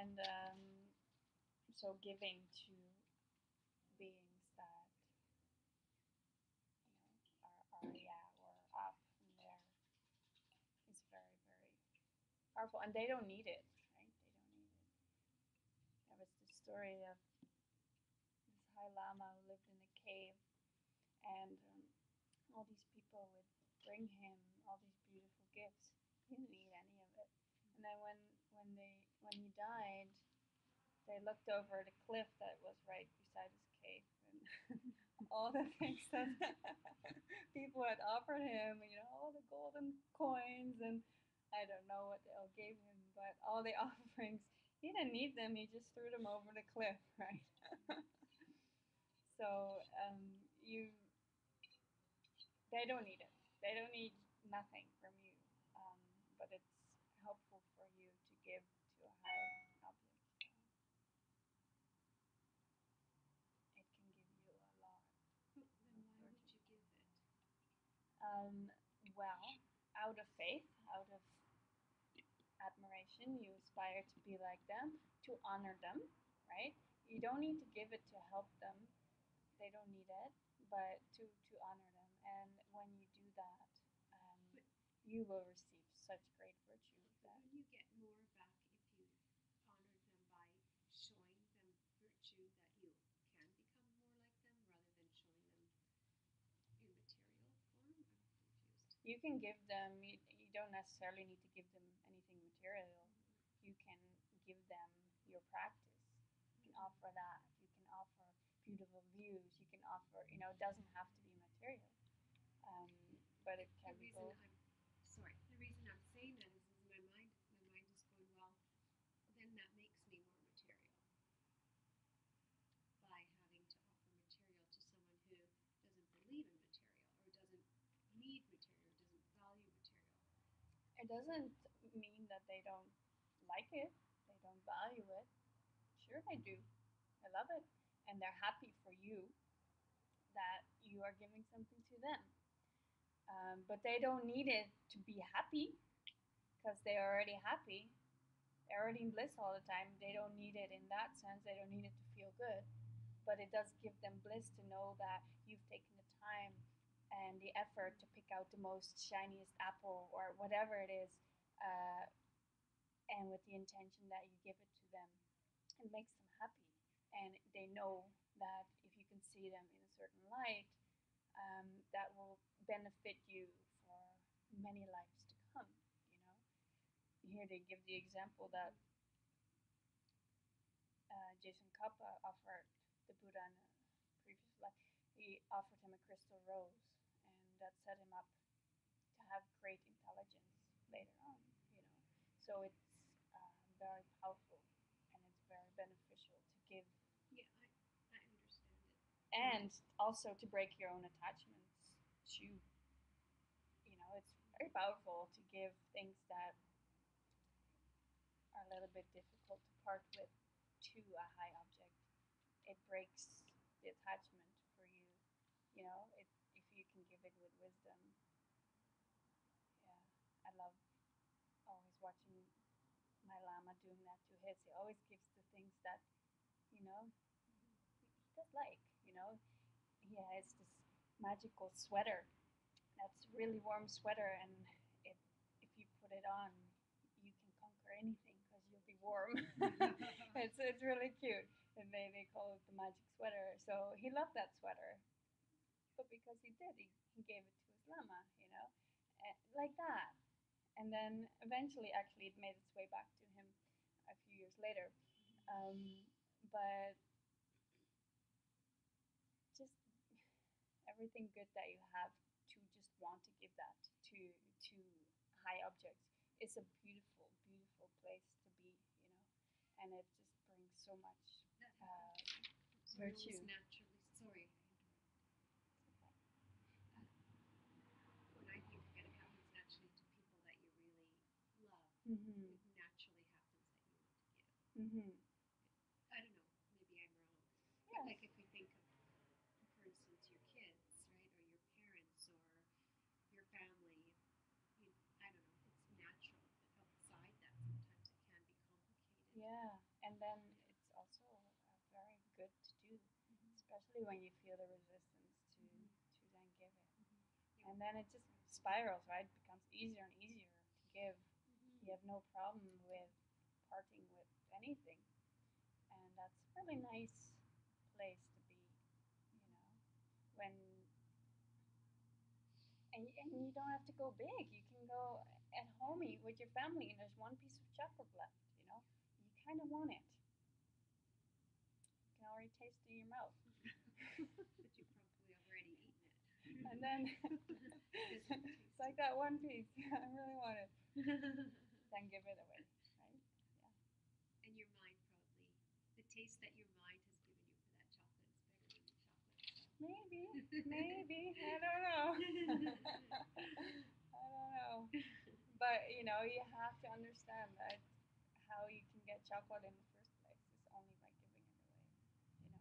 And so giving to beings that are up and there is very, very powerful. And they don't need it, right? They don't need it. There was the story of this High Lama who lived in a cave, and all these people would bring him all these beautiful gifts. He didn't need any of it. And then when he died, they looked over the cliff that was right beside his cave, and all the things that people had offered him, all the golden coins, and I don't know what they all gave him, but all the offerings, he didn't need them. He just threw them over the cliff, right? So you, they don't need it. They don't need nothing from you, but it's helpful for you to give to a higher object. It can give you a lot. But then why would you give it? Well, out of faith, out of admiration, you aspire to be like them, to honor them, right? You don't need to give it to help them. They don't need it, but to honor them. And when you do that, But, you will receive such great virtue. but when you get more back if you honored them by showing them virtue that you can become more like them rather than showing them in material form? I'm confused. You can give them, you don't necessarily need to give them anything material. You can give them your practice. You can offer that. You can offer beautiful views. You can offer, it doesn't have to be material, um, but it can The be reason both. the reason I'm saying that is my mind is going, well, then that makes me more material by having to offer material to someone who doesn't believe in material or doesn't need material, doesn't value material. It doesn't mean that they don't like it, they don't value it. Sure, they do. They love it. And they're happy for you that you are giving something to them. But they don't need it to be happy because they're already happy. They're already in bliss all the time. They don't need it in that sense. They don't need it to feel good. But it does give them bliss to know that you've taken the time and the effort to pick out the most shiniest apple or whatever it is, uh, and with the intention that you give it to them. It makes them happy. And they know that if you can see them in a certain light, that will benefit you for many lives to come. Here they give the example that Jason Kappa offered the Buddha in a previous life. He offered him a crystal rose, and that set him up to have great intelligence later on. You know, so it's very powerful, and it's very beneficial to give, Yeah, I understand it. and also to break your own attachments to. It's very powerful to give things that are a little bit difficult to part with to a high object. It breaks the attachment for you. If you can give it with wisdom. Yeah, I love always watching my Lama doing that to his. He always gives the things that he does like. He has this magical sweater. That's a really warm sweater, and if if you put it on, you can conquer anything because you'll be warm. It's really cute, and they call it the magic sweater. So he loved that sweater, but because he did, he gave it to his lama, like that. And then eventually, actually, it made its way back to him a few years later. But just everything good that you have, to just want to give that to high objects is a beautiful, beautiful place to be, and it just brings so much That uh, happens virtue. naturally. Sorry, when I think of it, it happens naturally to people that you really love. Mm-hmm. It naturally happens that you want to give. Mm-hmm. I don't know, maybe I'm wrong. Yeah. But like if we think of, for instance, your kids, right, or your parents, or your family, I don't know, it's natural. But outside that, sometimes it can be complicated. Yeah, and then it's also very good to do, especially when you feel the resistance to then give it. And then it just spirals, right? It becomes easier and easier to give. You have no problem with parting with anything, and that's a really nice place to be. When and you don't have to go big. You can go at home with your family, and there's one piece of chocolate left. You kind of want it. You can already taste it in your mouth. But you probably already eaten it. And then it's like that one piece. I really want it. Then give it away, right? Yeah. And your mind probably, the taste that your mind has given you for that chocolate is better than the chocolate. Maybe, maybe. I don't know. I don't know. But you have to understand that how you can get chocolate in the first place is only by giving it away. You know,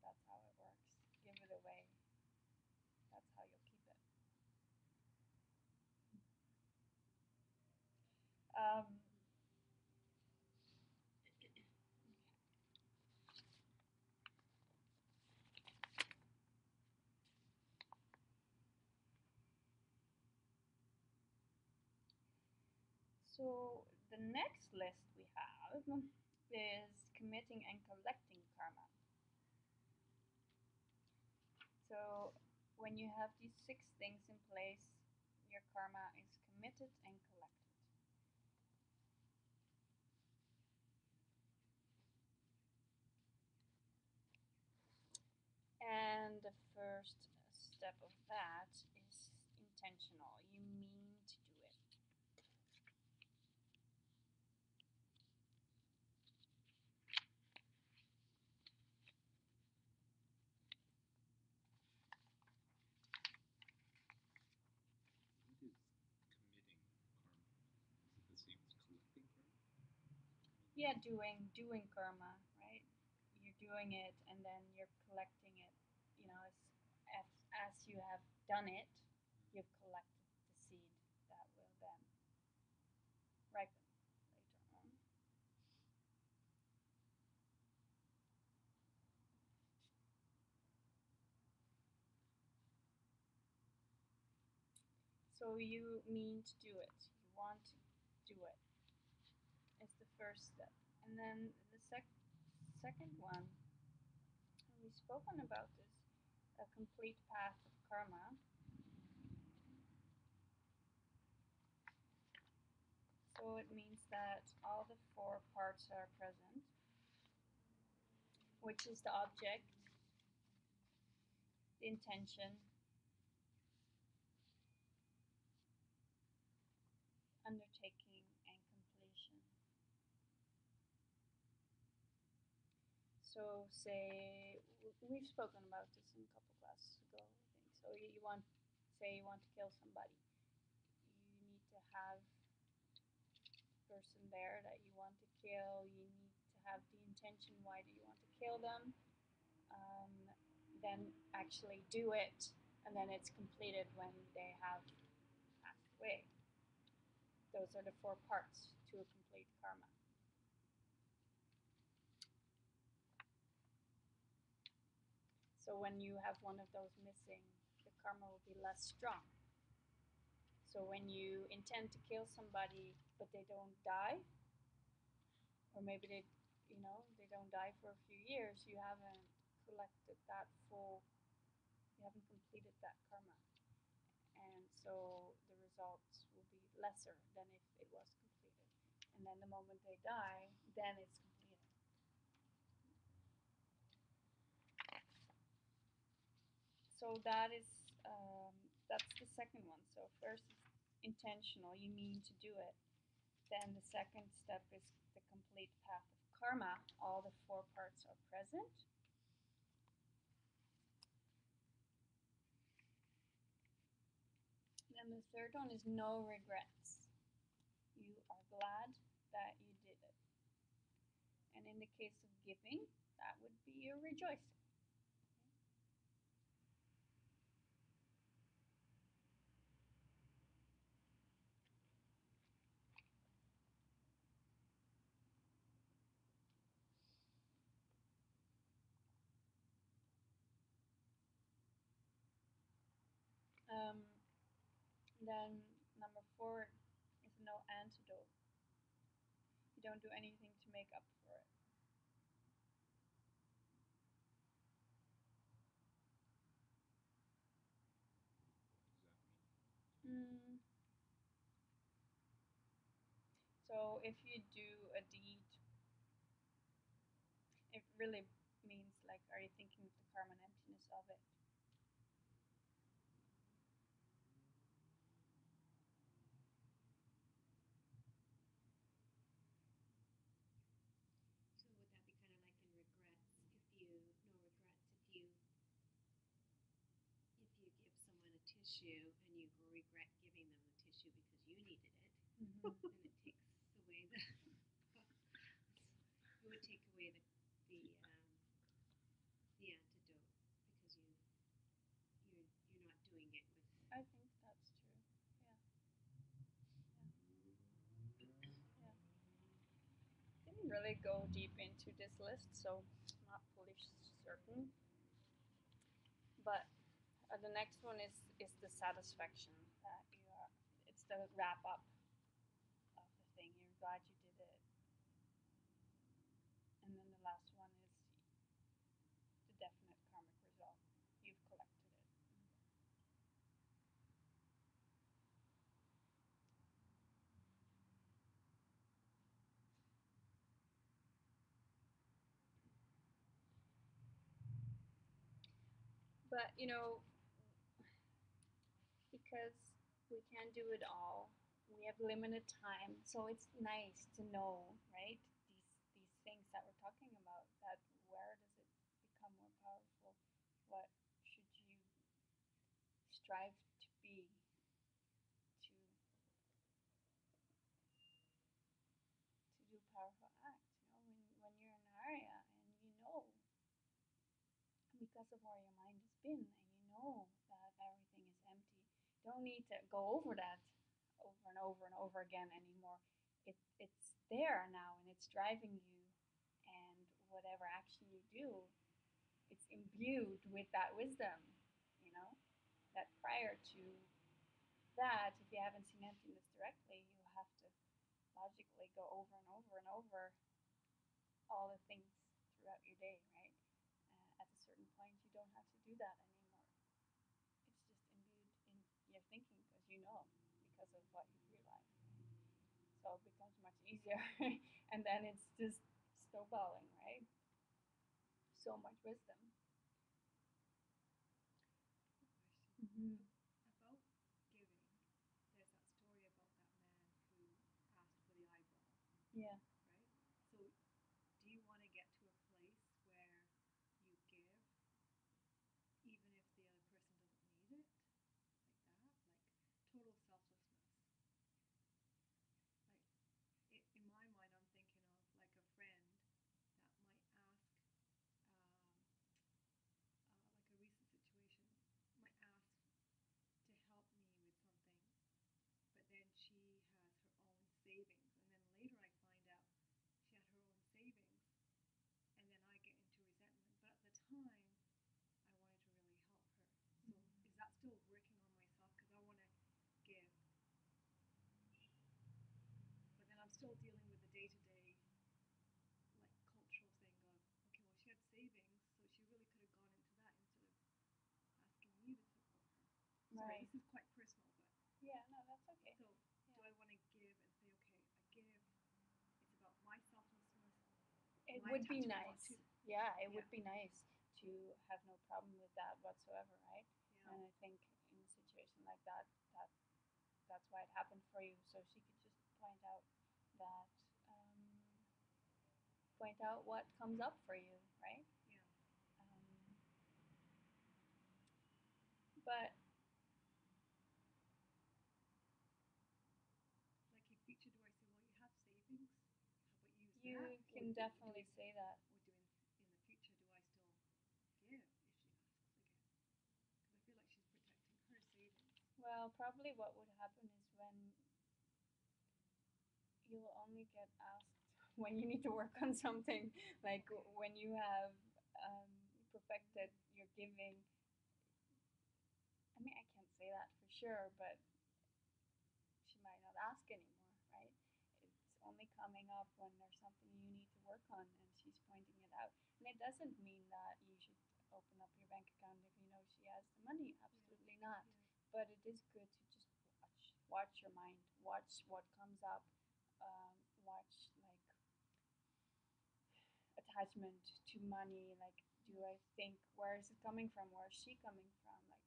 that's how it works. Give it away. That's how you'll keep it. Um, so the next list we have is committing and collecting karma. So when you have these 6 things in place, your karma is committed and collected. And the first step of that is intentional. You mean to do it. What is committing karma? Is it the same as collecting karma? Yeah, doing karma, right? You're doing it and then you're collecting it. As you have done it, you've collected the seed that will then ripen later on. So you mean to do it. You want to do it. Is the first step. And then the second one, and we've spoken about this, a complete path of karma. So it means that all the 4 parts are present, which is the object, the intention, undertaking, and completion. So say we've spoken about this in a couple classes ago, I think. So you want say you want to kill somebody. You need to have the person there that you want to kill. You need to have the intention. Why do you want to kill them? Then actually do it, and then it's completed when they have passed away. Those are the 4 parts to a complete karma. So when you have one of those missing, the karma will be less strong. So when you intend to kill somebody but they don't die, or maybe they don't die for a few years, you haven't collected that full, you haven't completed that karma. And so the results will be lesser than if it was completed. And then the moment they die, then it's completed. So that's the second one. So first is intentional, you mean to do it. Then the second step is the complete path of karma. All the 4 parts are present. Then the third one is no regrets. You are glad that you did it. And in the case of giving, that would be a rejoicing. Then number 4 is no antidote. You don't do anything to make up for it. So if you do a deed, it really means like, are you thinking of the karma and emptiness of it? So would that be kind of like in regrets if you no regrets if you give someone a tissue and you regret giving them the tissue because you needed it, Mm-hmm. then it takes away the it would take away the antidote because you're not doing it with. I think that's true. Yeah. Yeah. Yeah. Didn't really go deep into this list, so I'm not fully certain. But the next one is the satisfaction that you are. It's the wrap up of the thing. You're glad you did it, and then the last one is the definite karmic result. You've collected it. But because we can't do it all, we have limited time, so it's nice to know, right? These things that we're talking about. That where does it become more powerful? What should you strive to be to do powerful acts? When you're in an area and because of where your mind has been, and that everything is empty. Don't need to go over that over and over and over again anymore. It's there now and it's driving you, and whatever action you do, it's imbued with that wisdom, you know, that prior to that, if you haven't seen emptiness directly, you have to logically go over and over and over all the things throughout your day, right? At a certain point, you don't have to do that anymore. It's just imbued in your thinking because of what you've realized. So it becomes much easier, and then it's just snowballing, right? So much wisdom. Mm-hmm. About giving, there's that story about that man who asked for the eyeball, Yeah. right? So, do you want to get to a place where you give even if the other person doesn't need it? Like that? Like total selflessness. Like, in my mind, I'm thinking of like a friend that might ask, um, like a recent situation, might ask to help me with something, but then she has her own savings. And then later I find out she had her own savings, and then I get into resentment. But at the time, I wanted to really help her. So is that still working on myself? Because I want to give, but then I'm still dealing with the day to day, like cultural thing of, okay, well, she had savings, so she really could have gone into that instead of asking me to support her. Sorry, Right. this is quite personal, but Yeah. No, that's okay. so do I want to give and say, okay, I give, it's about my selflessness, It my would be attachment not nice. to, Yeah, it yeah, would be nice to have no problem with that whatsoever, right? yeah, And I think in a situation like that, that's why it happened for you. So she could just that, um, point out what comes up for you, right? yeah. Um, but Like in future, do I say, well, you have savings? How about use you that? can definitely say that. Or do in the future, do I still give if she asks again? Because I feel like she's protecting her savings. Well, probably what would happen is when you'll only get asked when you need to work on something, like Okay. when you have perfected your giving. I mean, I can't say that for sure, but she might not ask anymore, right? It's only coming up when there's something you need to work on and she's pointing it out. And it doesn't mean that you should open up your bank account if you know she has the money. Absolutely not. Yeah. But it is good to just watch your mind, watch what comes up, watch like attachment to money. Like, do I think where is it coming from? Where is she coming from? Like,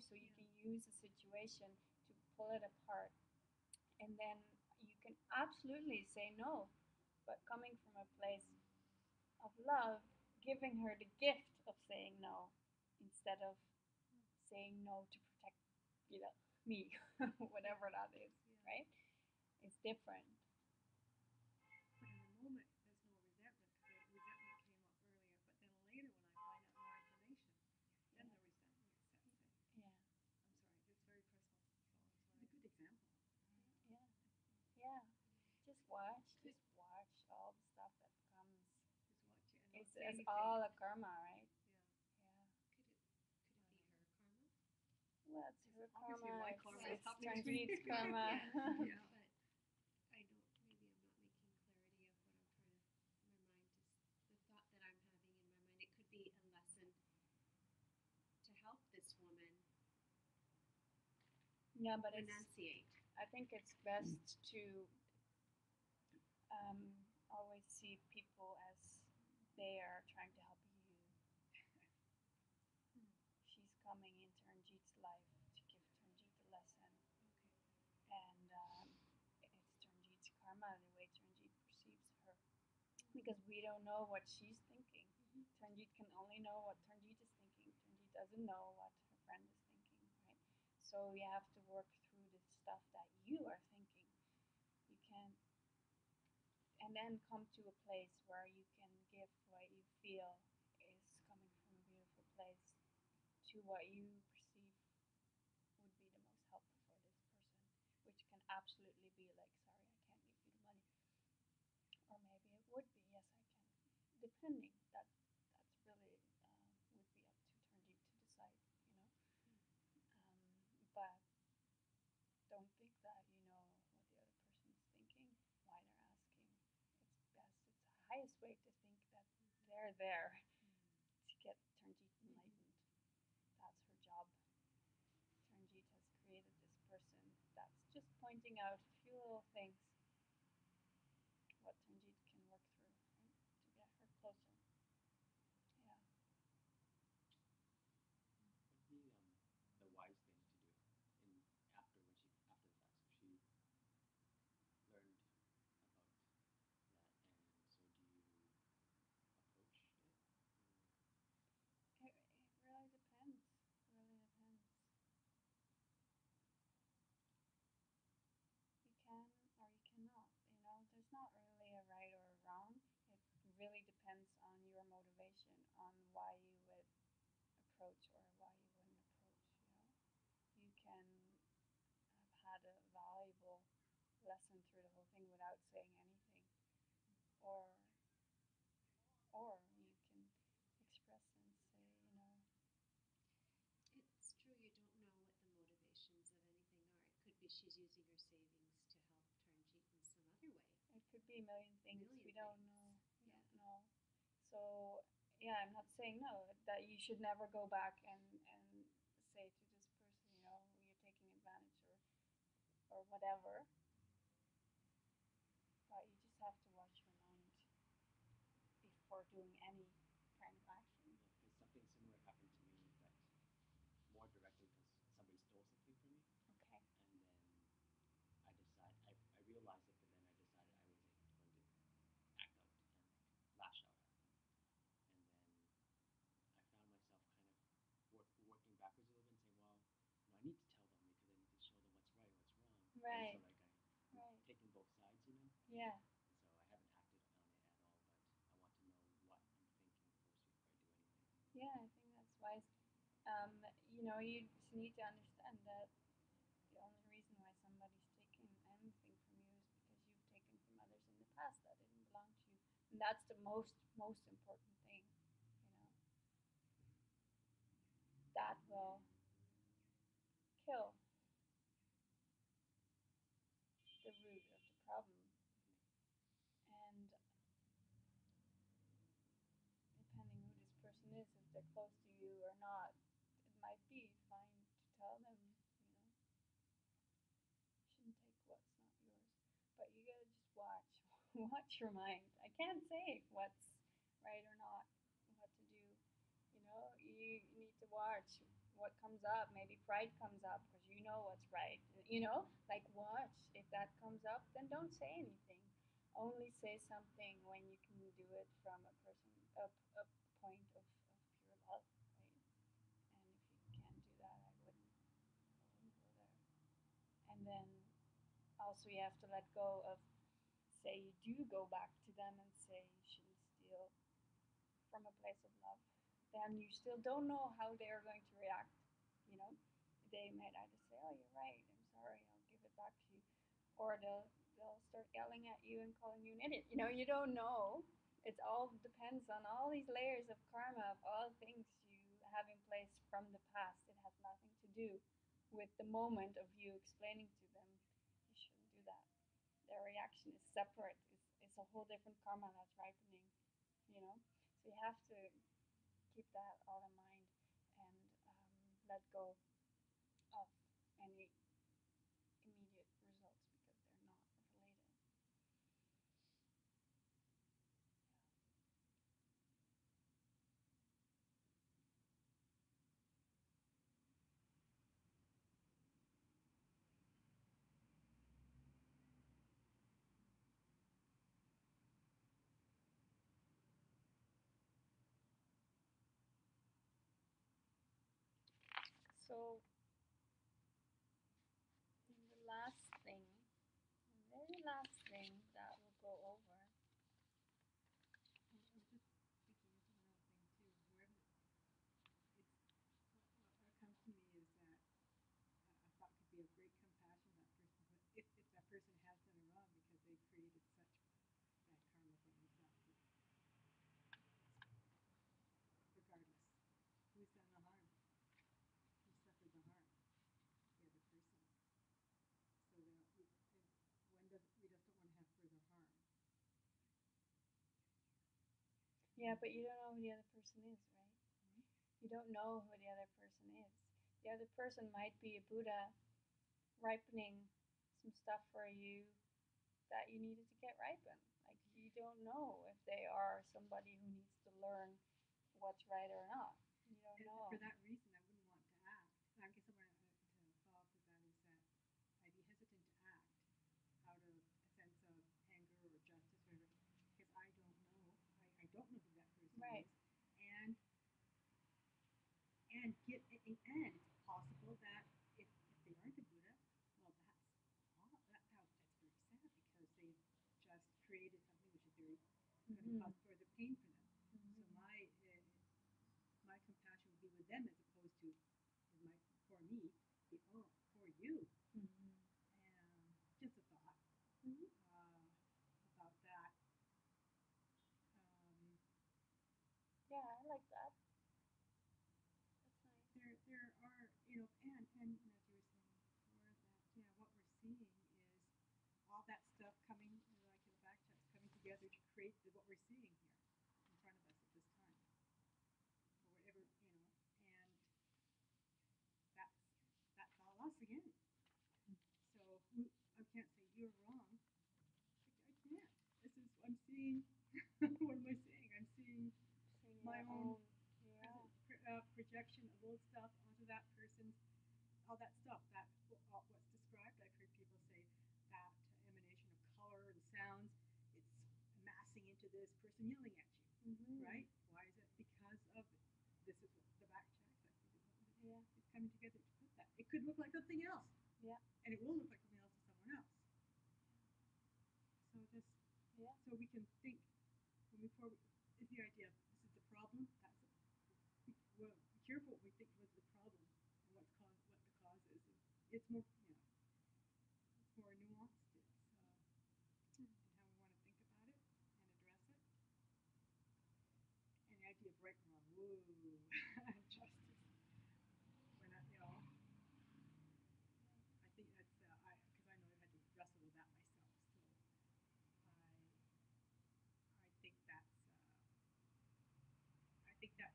so you can use a situation to pull it apart, and then you can absolutely say no, but coming from a place of love, giving her the gift of saying no instead of saying no to protect, me, whatever that is, right? It's different. But in the moment, there's no resentment because the resentment came up earlier. But then later, when I find out more information, then the resentment sets in. Yeah, I'm sorry, it's very personal. So I'm sorry. It's a good example. yeah, yeah. Just watch all the stuff that comes. Just watch it and not It's say it's anything. all a karma, right? Yeah. Yeah. Could it be her karma? Well, it's her Obviously, karma. my It's, karma is it's happening to me. Tanjeet's karma. Yeah. But I don't. Maybe I'm not making clarity of what I'm trying to. My mind just the thought that I'm having in my mind. It could be a lesson to help this woman Yeah, but renunciate. I think it's best to always see people as they are trying to help you. She's coming in Tanjeet's life to give Tanjeet a lesson, and it's Tanjeet's karma, the way Tanjeet perceives her, because we don't know what she's thinking. Tanjeet can only know what Tanjeet is thinking. Tanjeet doesn't know what her friend is thinking, right? So you have to work through the stuff that you are thinking. You can, and then come to a place where you can give what you feel is coming from a beautiful place to what you perceive would be the most helpful for this person, which can absolutely be like, sorry, I can't give you the money, or maybe it would be, yes, I can, depending. That's really would be up to Turnjeet to decide, you know. But don't think that you know what the other person is thinking, why they're asking. It's best. It's the highest way to think that they're there to get Turnjeet enlightened. That's her job. Turnjeet has created this person that's just pointing out a few little things what Turnjeet can work through, right, to get her closer. Yeah. What would be the wise thing to do in after the fact? So she learned about that, and so do you approach it, or It really depends. It really depends. You can or you cannot. There's not really a right or a wrong. It really depends on your motivation, on why you would approach or why you wouldn't approach. You can have had a valuable lesson through the whole thing without saying anything, or you can express and say, It's true. You don't know what the motivations of anything are. It could be she's using her savings to help Turnjeet in some other way. it could be a million things. Million We don't things. know. We Yeah. don't know. So yeah, I'm not saying no that you should never go back and say to this person, you're taking advantage or whatever. But you just have to watch your mind before doing any kind of action. yeah, because something similar happened to me, but more directly because somebody stole something from me, Okay. and then I realized it, but then I decided I wasn't going to act out and like lash out at them, and then I found myself kind of working backwards a little bit and saying, well, I need to tell them because I need to show them what's right, what's wrong. Right. So like I'm Right. taking both sides. Yeah. And so I haven't acted on it at all, but I want to know what I'm thinking first before I do anything. Yeah, I think that's wise. You just need to understand that the only reason why somebody's taking anything from you is because you've taken from others in the past that didn't belong to you. And that's the most important thing, you know. That will kill the root of the problem. And depending who this person is, if they're close to you or not, it might be fine to tell them, you shouldn't take what's not yours. But you gotta just watch watch your mind. I can't say what's right or not, what to do. You need to watch what comes up. Maybe pride comes up because you know what's right. Like watch. If that comes up, then don't say anything. Only say something when you can do it from a point of pure love, right? And if you can't do that, I wouldn't go there. And then also you have to let go of, say you do go back to them and say you shouldn't steal from a place of love, then you still don't know how they're going to react. You know, they might either say, "Oh, you're right. I'm sorry. I'll give it back to you," or they'll start yelling at you and calling you an idiot. You don't know. It all depends on all these layers of karma of all things you have in place from the past. It has nothing to do with the moment of you explaining to them you shouldn't do that. Their reaction is separate. It's a whole different karma that's ripening. So you have to keep that all in mind and let go of any immediate results because they're not related. So the last thing, the very last thing that we'll go over. I was just thinking of another thing too. Whoever what comes to me is that a thought could be of great compassion to that person, but if that person has done it wrong because they created such bad karma for themselves, regardless who's done the harm, who suffered the harm, the other person. So that we just don't want to have further harm. Yeah, but you don't know who the other person is, right? Mm-hmm. You don't know who the other person is. The other person might be a Buddha ripening some stuff for you that you needed to get ripened. Like you don't know if they are somebody who needs to learn what's right or not. You don't And know. for that reason, I wouldn't want to act. I guess I want to follow up with that is that I'd be hesitant to act out of a sense of anger or justice or whatever, because I don't know. I don't know who that person Right. is, and and it's possible that if they aren't a Buddha, well, that's very sad because they've just created something which is very going to cause further pain for them. So my compassion would be with them as opposed to my for me be for you. Just a thought about that. Um, Yeah, I like that. That's nice. there are and as you were saying before that what we're seeing is all that stuff coming like in the back chat's coming together to create what we're seeing here in front of us at this time or whatever and that's all us again. So I can't say you're wrong. I can't. This is I'm seeing. What am I seeing? I'm seeing Seeing my your own own. Yeah. projection of old stuff onto that person's, all that stuff, what's described. I've heard people say that emanation of color and sounds, it's amassing into this person yelling at you, right? Why is it? Because of this is what the back check that Yeah. it's coming together to put that. It could look like something else. Yeah. And it will look like something else to someone else. So just so we can think before is the idea of this is the problem. That's well, be careful what we think was the problem and what the cause is. It's more it's more nuanced. It's in how we want to think about it and address it. And the idea of right and wrong, woo, justice. When I think that's because I know I've had to wrestle with that myself. So I think that's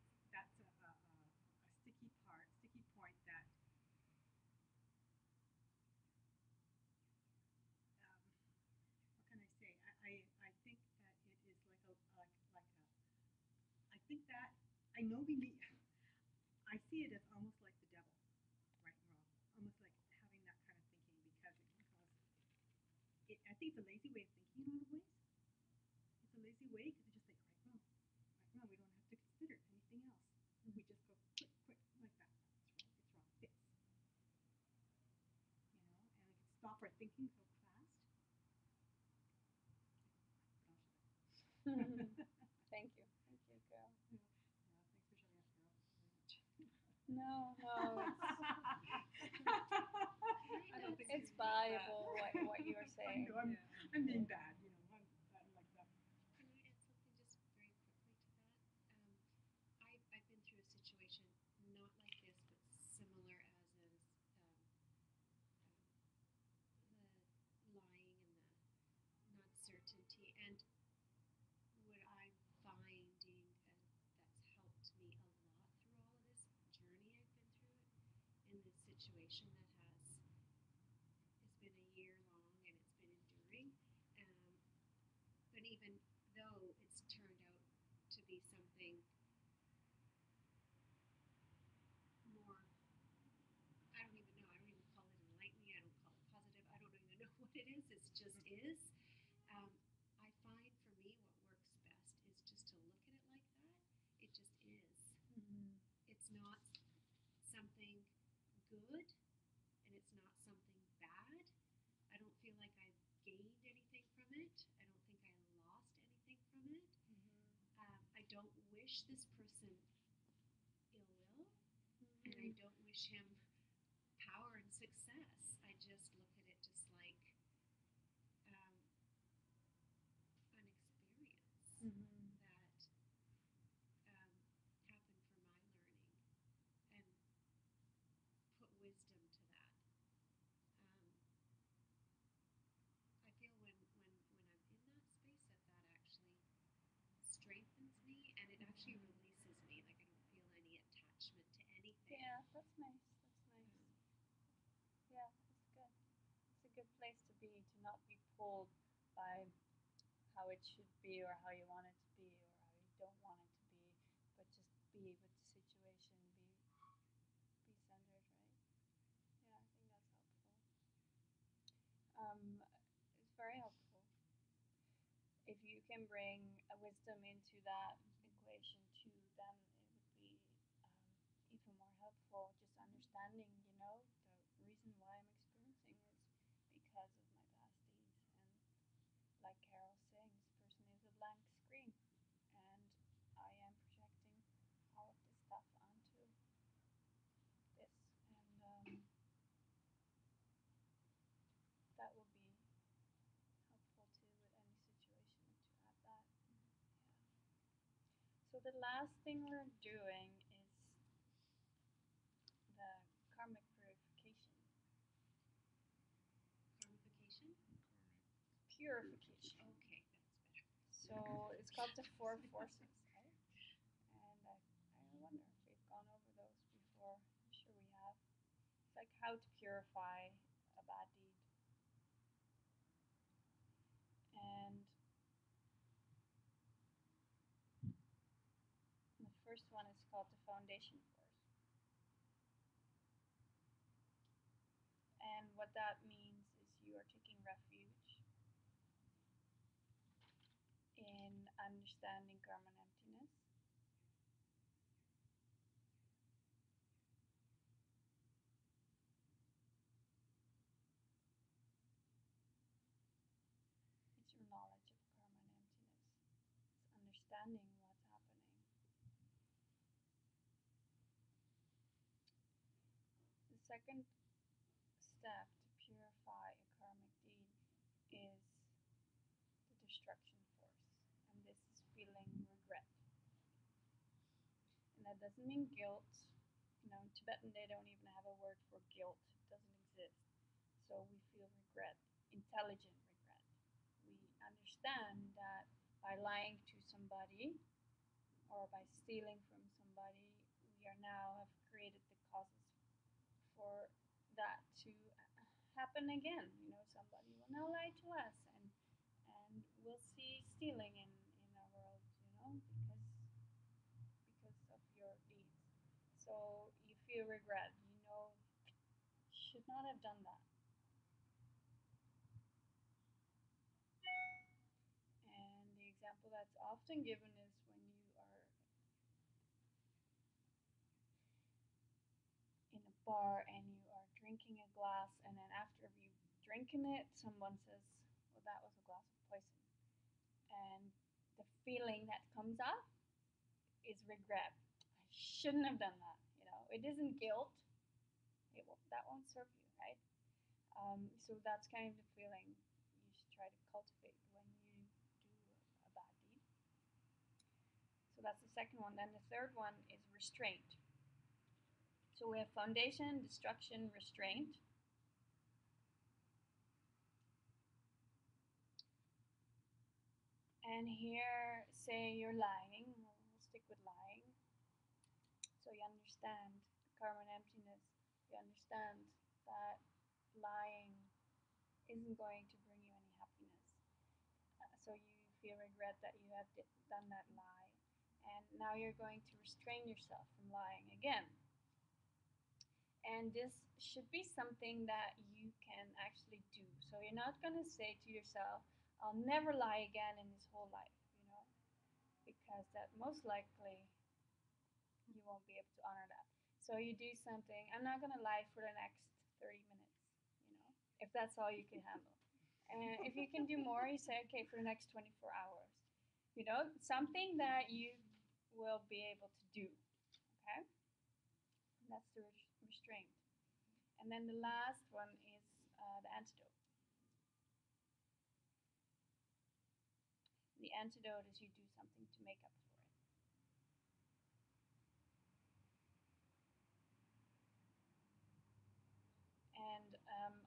a sticky point that what can I say? I I know we need. I see it as almost like the devil, right and wrong, almost like having that kind of thinking because it can cause. I think it's a lazy way of thinking in a lot of ways. It's a lazy way because you just think right, wrong, right, wrong. We don't have to consider anything else. We just go quick, quick like that. It's wrong. It's wrong. And we can stop our thinking so fast. Thank you. Thank you, Carol. Yeah, thanks for showing up, Carol. Very much. No, I don't think it's you feel that. valuable what you are I saying. know I'm being bad, I'm bad like that. Can I add something just very quickly to that? I've been through a situation not like this, but similar as is the lying and the not certainty. And what I'm finding that's helped me a lot through all of this journey I've been through in this situation that it's been a year long and it's been enduring. Um, but even though it's turned out to be something more, I don't even know. I don't even call it enlightening. I don't call it positive. I don't even know what it is. It just is. Um, I find for me what works best is just to look at it like that. It just is. Mm-hmm. It's not something good and it's not something bad. I don't feel like I've gained anything from it. I don't think I lost anything from it. I don't wish this person ill will, and I don't wish him power and success. I just look at it just like um, an experience that happened for my learning and put wisdom to that. Um, I feel when I'm in that space that actually strengthens me and it actually releases me. Like I don't feel any attachment to anything. Yeah, that's nice. That's nice. Yeah, it's good. It's a good place to be, to not be pulled by how it should be or how you want it to be or how you don't want it to be, but just be with the situation, be centered, right? Yeah, I think that's helpful. It's very helpful. If you can bring a wisdom into that equation too, then it would be even more helpful. Just understanding, the reason why I'm experiencing is because of my past deeds. And like Carol's saying, this person is a blank screen, and I am projecting all of this stuff onto this, and that will be helpful too with any situation to add that. Yeah. So the last thing we're doing is the karmic purification. Karmification? Purification. Okay, that's better. So it's called the four forces, right? And I wonder if we've gone over those before. I'm sure we have. It's like how to purify a bad deed. And the first one is called the foundation force. And what that means is you are taking refuge in understanding karma and emptiness. It's your knowledge of karma and emptiness. It's understanding what's happening. The second step to purify a karmic deed is the destruction force. And this is feeling regret. And that doesn't mean guilt. In Tibetan, they don't even have a word for guilt, it doesn't exist. So we feel regret, intelligent regret. We understand that by lying to somebody or by stealing from somebody, we are now have created the causes for that to happen again. Somebody will now lie to us, and we'll see stealing in our world, because of feel regret. You know, should not have done that. And the example that's often given is when you are in a bar and you are drinking a glass, and then after you've drinking it, someone says, "Well, that was a glass of poison," and the feeling that comes up is regret. I shouldn't have done that. You know, it isn't guilt. That won't serve you, right? So that's kind of the feeling you should try to cultivate when you do a bad deed. So that's the second one. Then the third one is restraint. So we have foundation, destruction, restraint. And here, say you're lying, we'll stick with lying. So you understand the karma and emptiness. You understand that lying isn't going to bring you any happiness. So you feel regret that you have done that lie. And now you're going to restrain yourself from lying again. And this should be something that you can actually do. So you're not going to say to yourself, I'll never lie again in this whole life, you know, because that most likely you won't be able to honor that. So you do something, I'm not going to lie for the next 30 minutes, you know, if that's all you can handle. And if you can do more, you say, okay, for the next 24 hours, you know, something that you will be able to do, okay? And that's the restraint. And then the last one is the antidote. The antidote is you do something to make up for it. And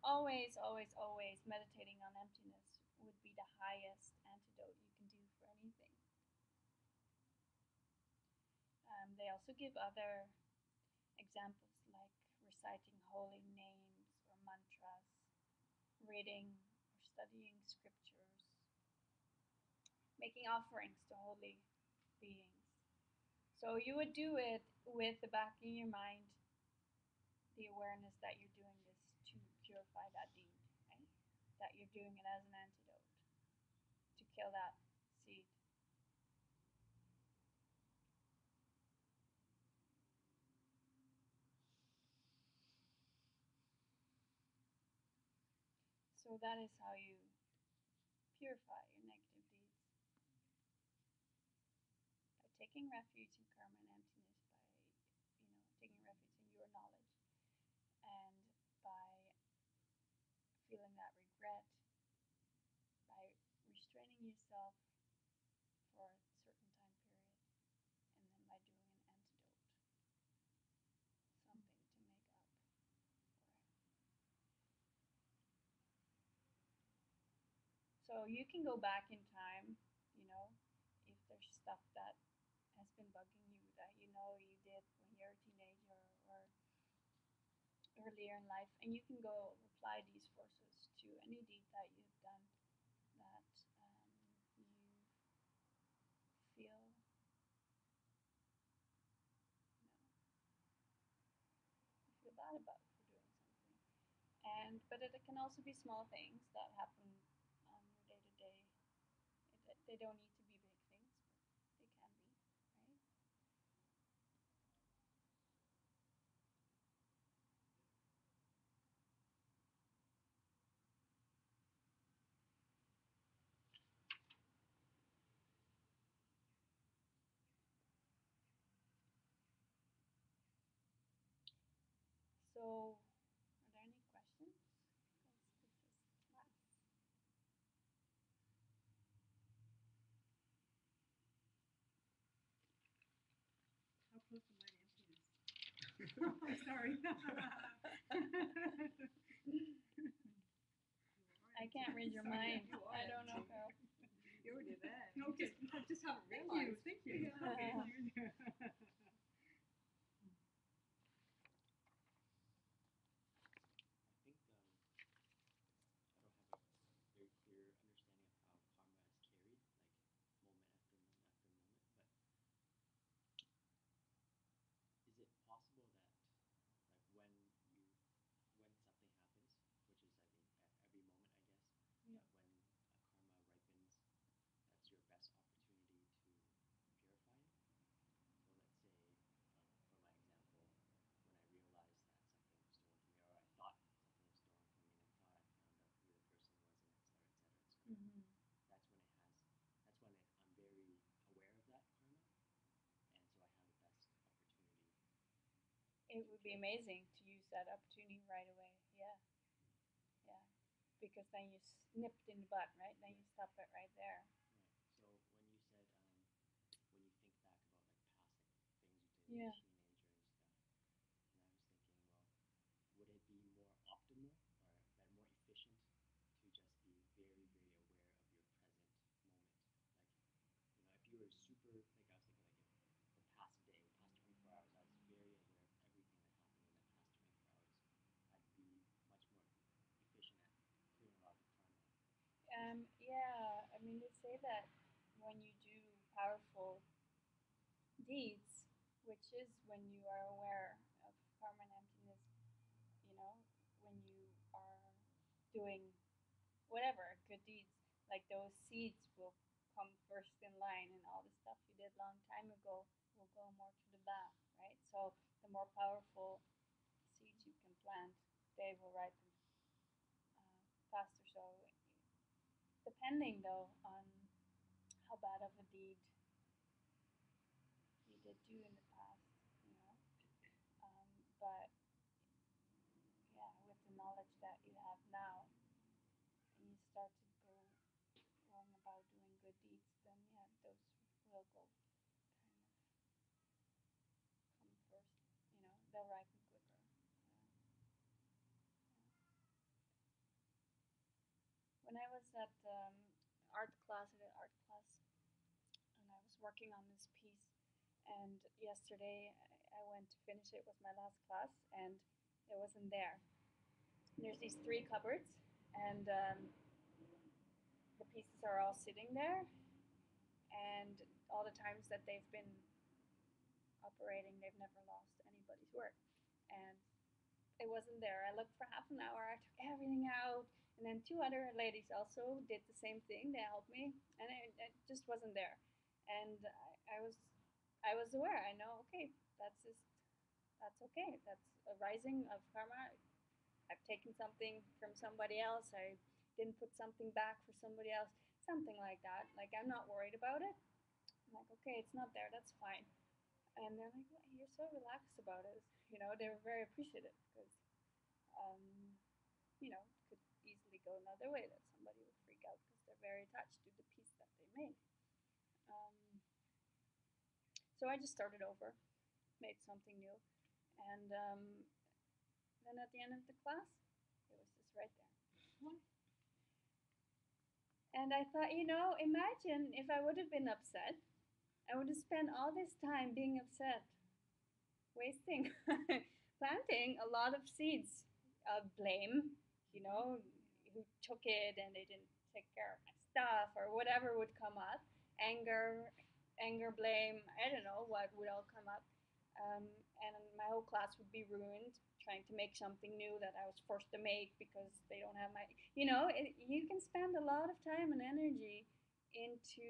always, always, always meditating on emptiness would be the highest antidote you can do for anything. They also give other examples like reciting holy names or mantras, reading or studying scriptures, making offerings to holy beings. So you would do it with the back in your mind, the awareness that you're doing this to purify that deed, right? That you're doing it as an antidote to kill that seed. So that is how you purify your negative deeds, by taking refuge in karma and emptiness, by taking refuge in your knowledge, and by feeling that regret, by restraining yourself for a certain time period, and then by doing an antidote, something to make up for it. So you can go back in time, you know, if there's stuff that has been bugging you that you know you did when you're a teenager or earlier in life, and you can go apply these forces to any deed that you've done that you feel, you feel bad about for doing something. And but it can also be small things that happen on your day to day. They don't need to be big things, but they can be, right? So, are there any questions? Because this is class. How close am I to emptiness? I'm sorry. I can't read your mind. You are I don't know, empty. Carol. You already there. Okay. Just haven't Thank realized. you. Thank you. Yeah, okay. I think I don't have a very clear understanding of how karma is carried, like moment after moment after moment. But is it possible that It would be amazing to use that opportunity right away. Yeah, yeah. Because then you snip it in the butt, right? Then you stop it right there. Right. So when you said when you think back about like past like things you did Yeah. as a teenager and stuff, and I was thinking, well, would it be more optimal or better, more efficient to just be very, very aware of your present moment? Like, if you were super, like I was thinking, like if the past day, past 24 hours, I was very aware of everything that happened in the past 24 hours, I'd be much more efficient at clearing a lot of the karma. Yeah. I mean, they say that when you do powerful deeds, which is when you are aware of karma and emptiness, when you are doing whatever good deeds, like those seeds will come first in line, and all the stuff you did long time ago will go more to the back, right? So the more powerful seeds you can plant, they will ripen faster. So depending though on how bad of a deed you did do in the past, you know. But yeah, with the knowledge that you have now, and you start to go going about doing good deeds, then yeah, those will go kind of come first. They'll ripen quicker. When I was at art class, at an art class, and I was working on this piece, and yesterday I went to finish it. It was my last class, and it wasn't there. There's these three cupboards, and the pieces are all sitting there, and all the times that they've been operating, they've never lost anybody's work. And it wasn't there. I looked for half an hour. I took everything out, and then two other ladies also did the same thing. They helped me, and it just wasn't there. And I was aware. I know. Okay, that's okay. That's a rising of karma. I've taken something from somebody else. I didn't put something back for somebody else. Something like that. Like, I'm not worried about it. I'm like, okay, it's not there. That's fine. And they're like, well, you're so relaxed about it. They were very appreciative because um, it could easily go another way, that somebody would freak out because they're very attached to the piece that they made. So I just started over, made something new, and then at the end of the class, it was just right there. And I thought, imagine if I would have been upset. I would have spent all this time being upset, wasting, planting a lot of seeds of blame, who took it and they didn't take care of my stuff or whatever would come up. Anger, blame, I don't know what would all come up. And my whole class would be ruined trying to make something new that I was forced to make because they don't have you can spend a lot of time and energy into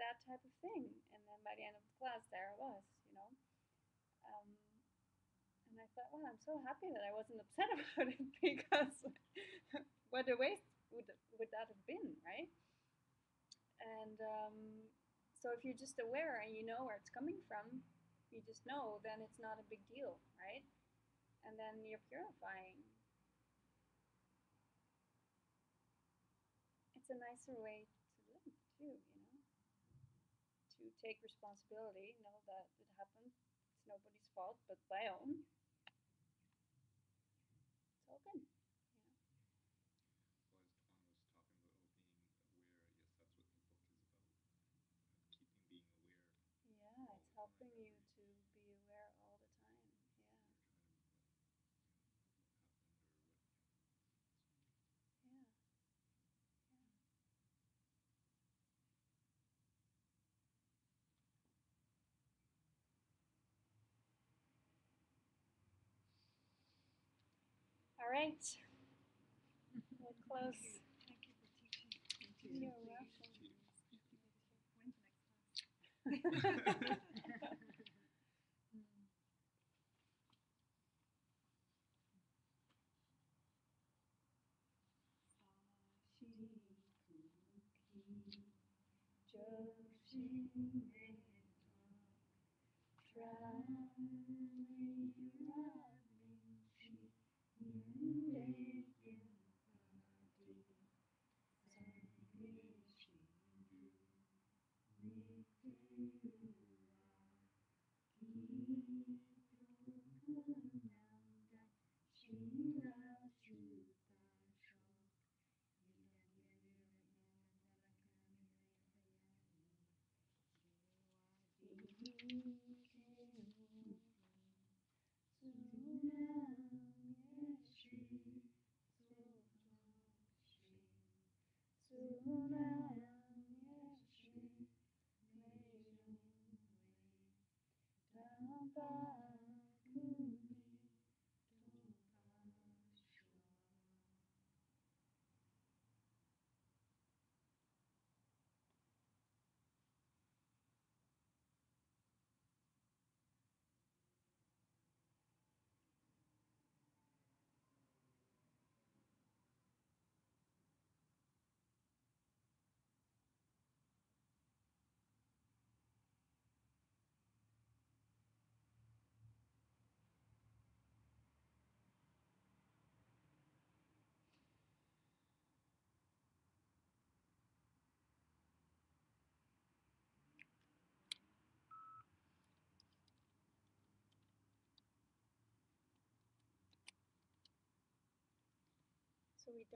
that type of thing. And then by the end of the class, there I was, Um, and I thought, well, I'm so happy that I wasn't upset about it because what a waste would that have been, right? And so if you're just aware and you know where it's coming from, you just know, then it's not a big deal, right? And then you're purifying. It's a nicer way to live too, to take responsibility, know that it happened. It's nobody's fault but my own. It's all good. Well, as Tuan was talking about being aware, I guess that's what the book is about. Keeping being aware Yeah, all it's the helping time. you to be aware all the time. Yeah. You're trying to, what happened or what. Yeah. Yeah. All right. We'll close. Thank you for teaching. You're welcome. When's the next class? Try So we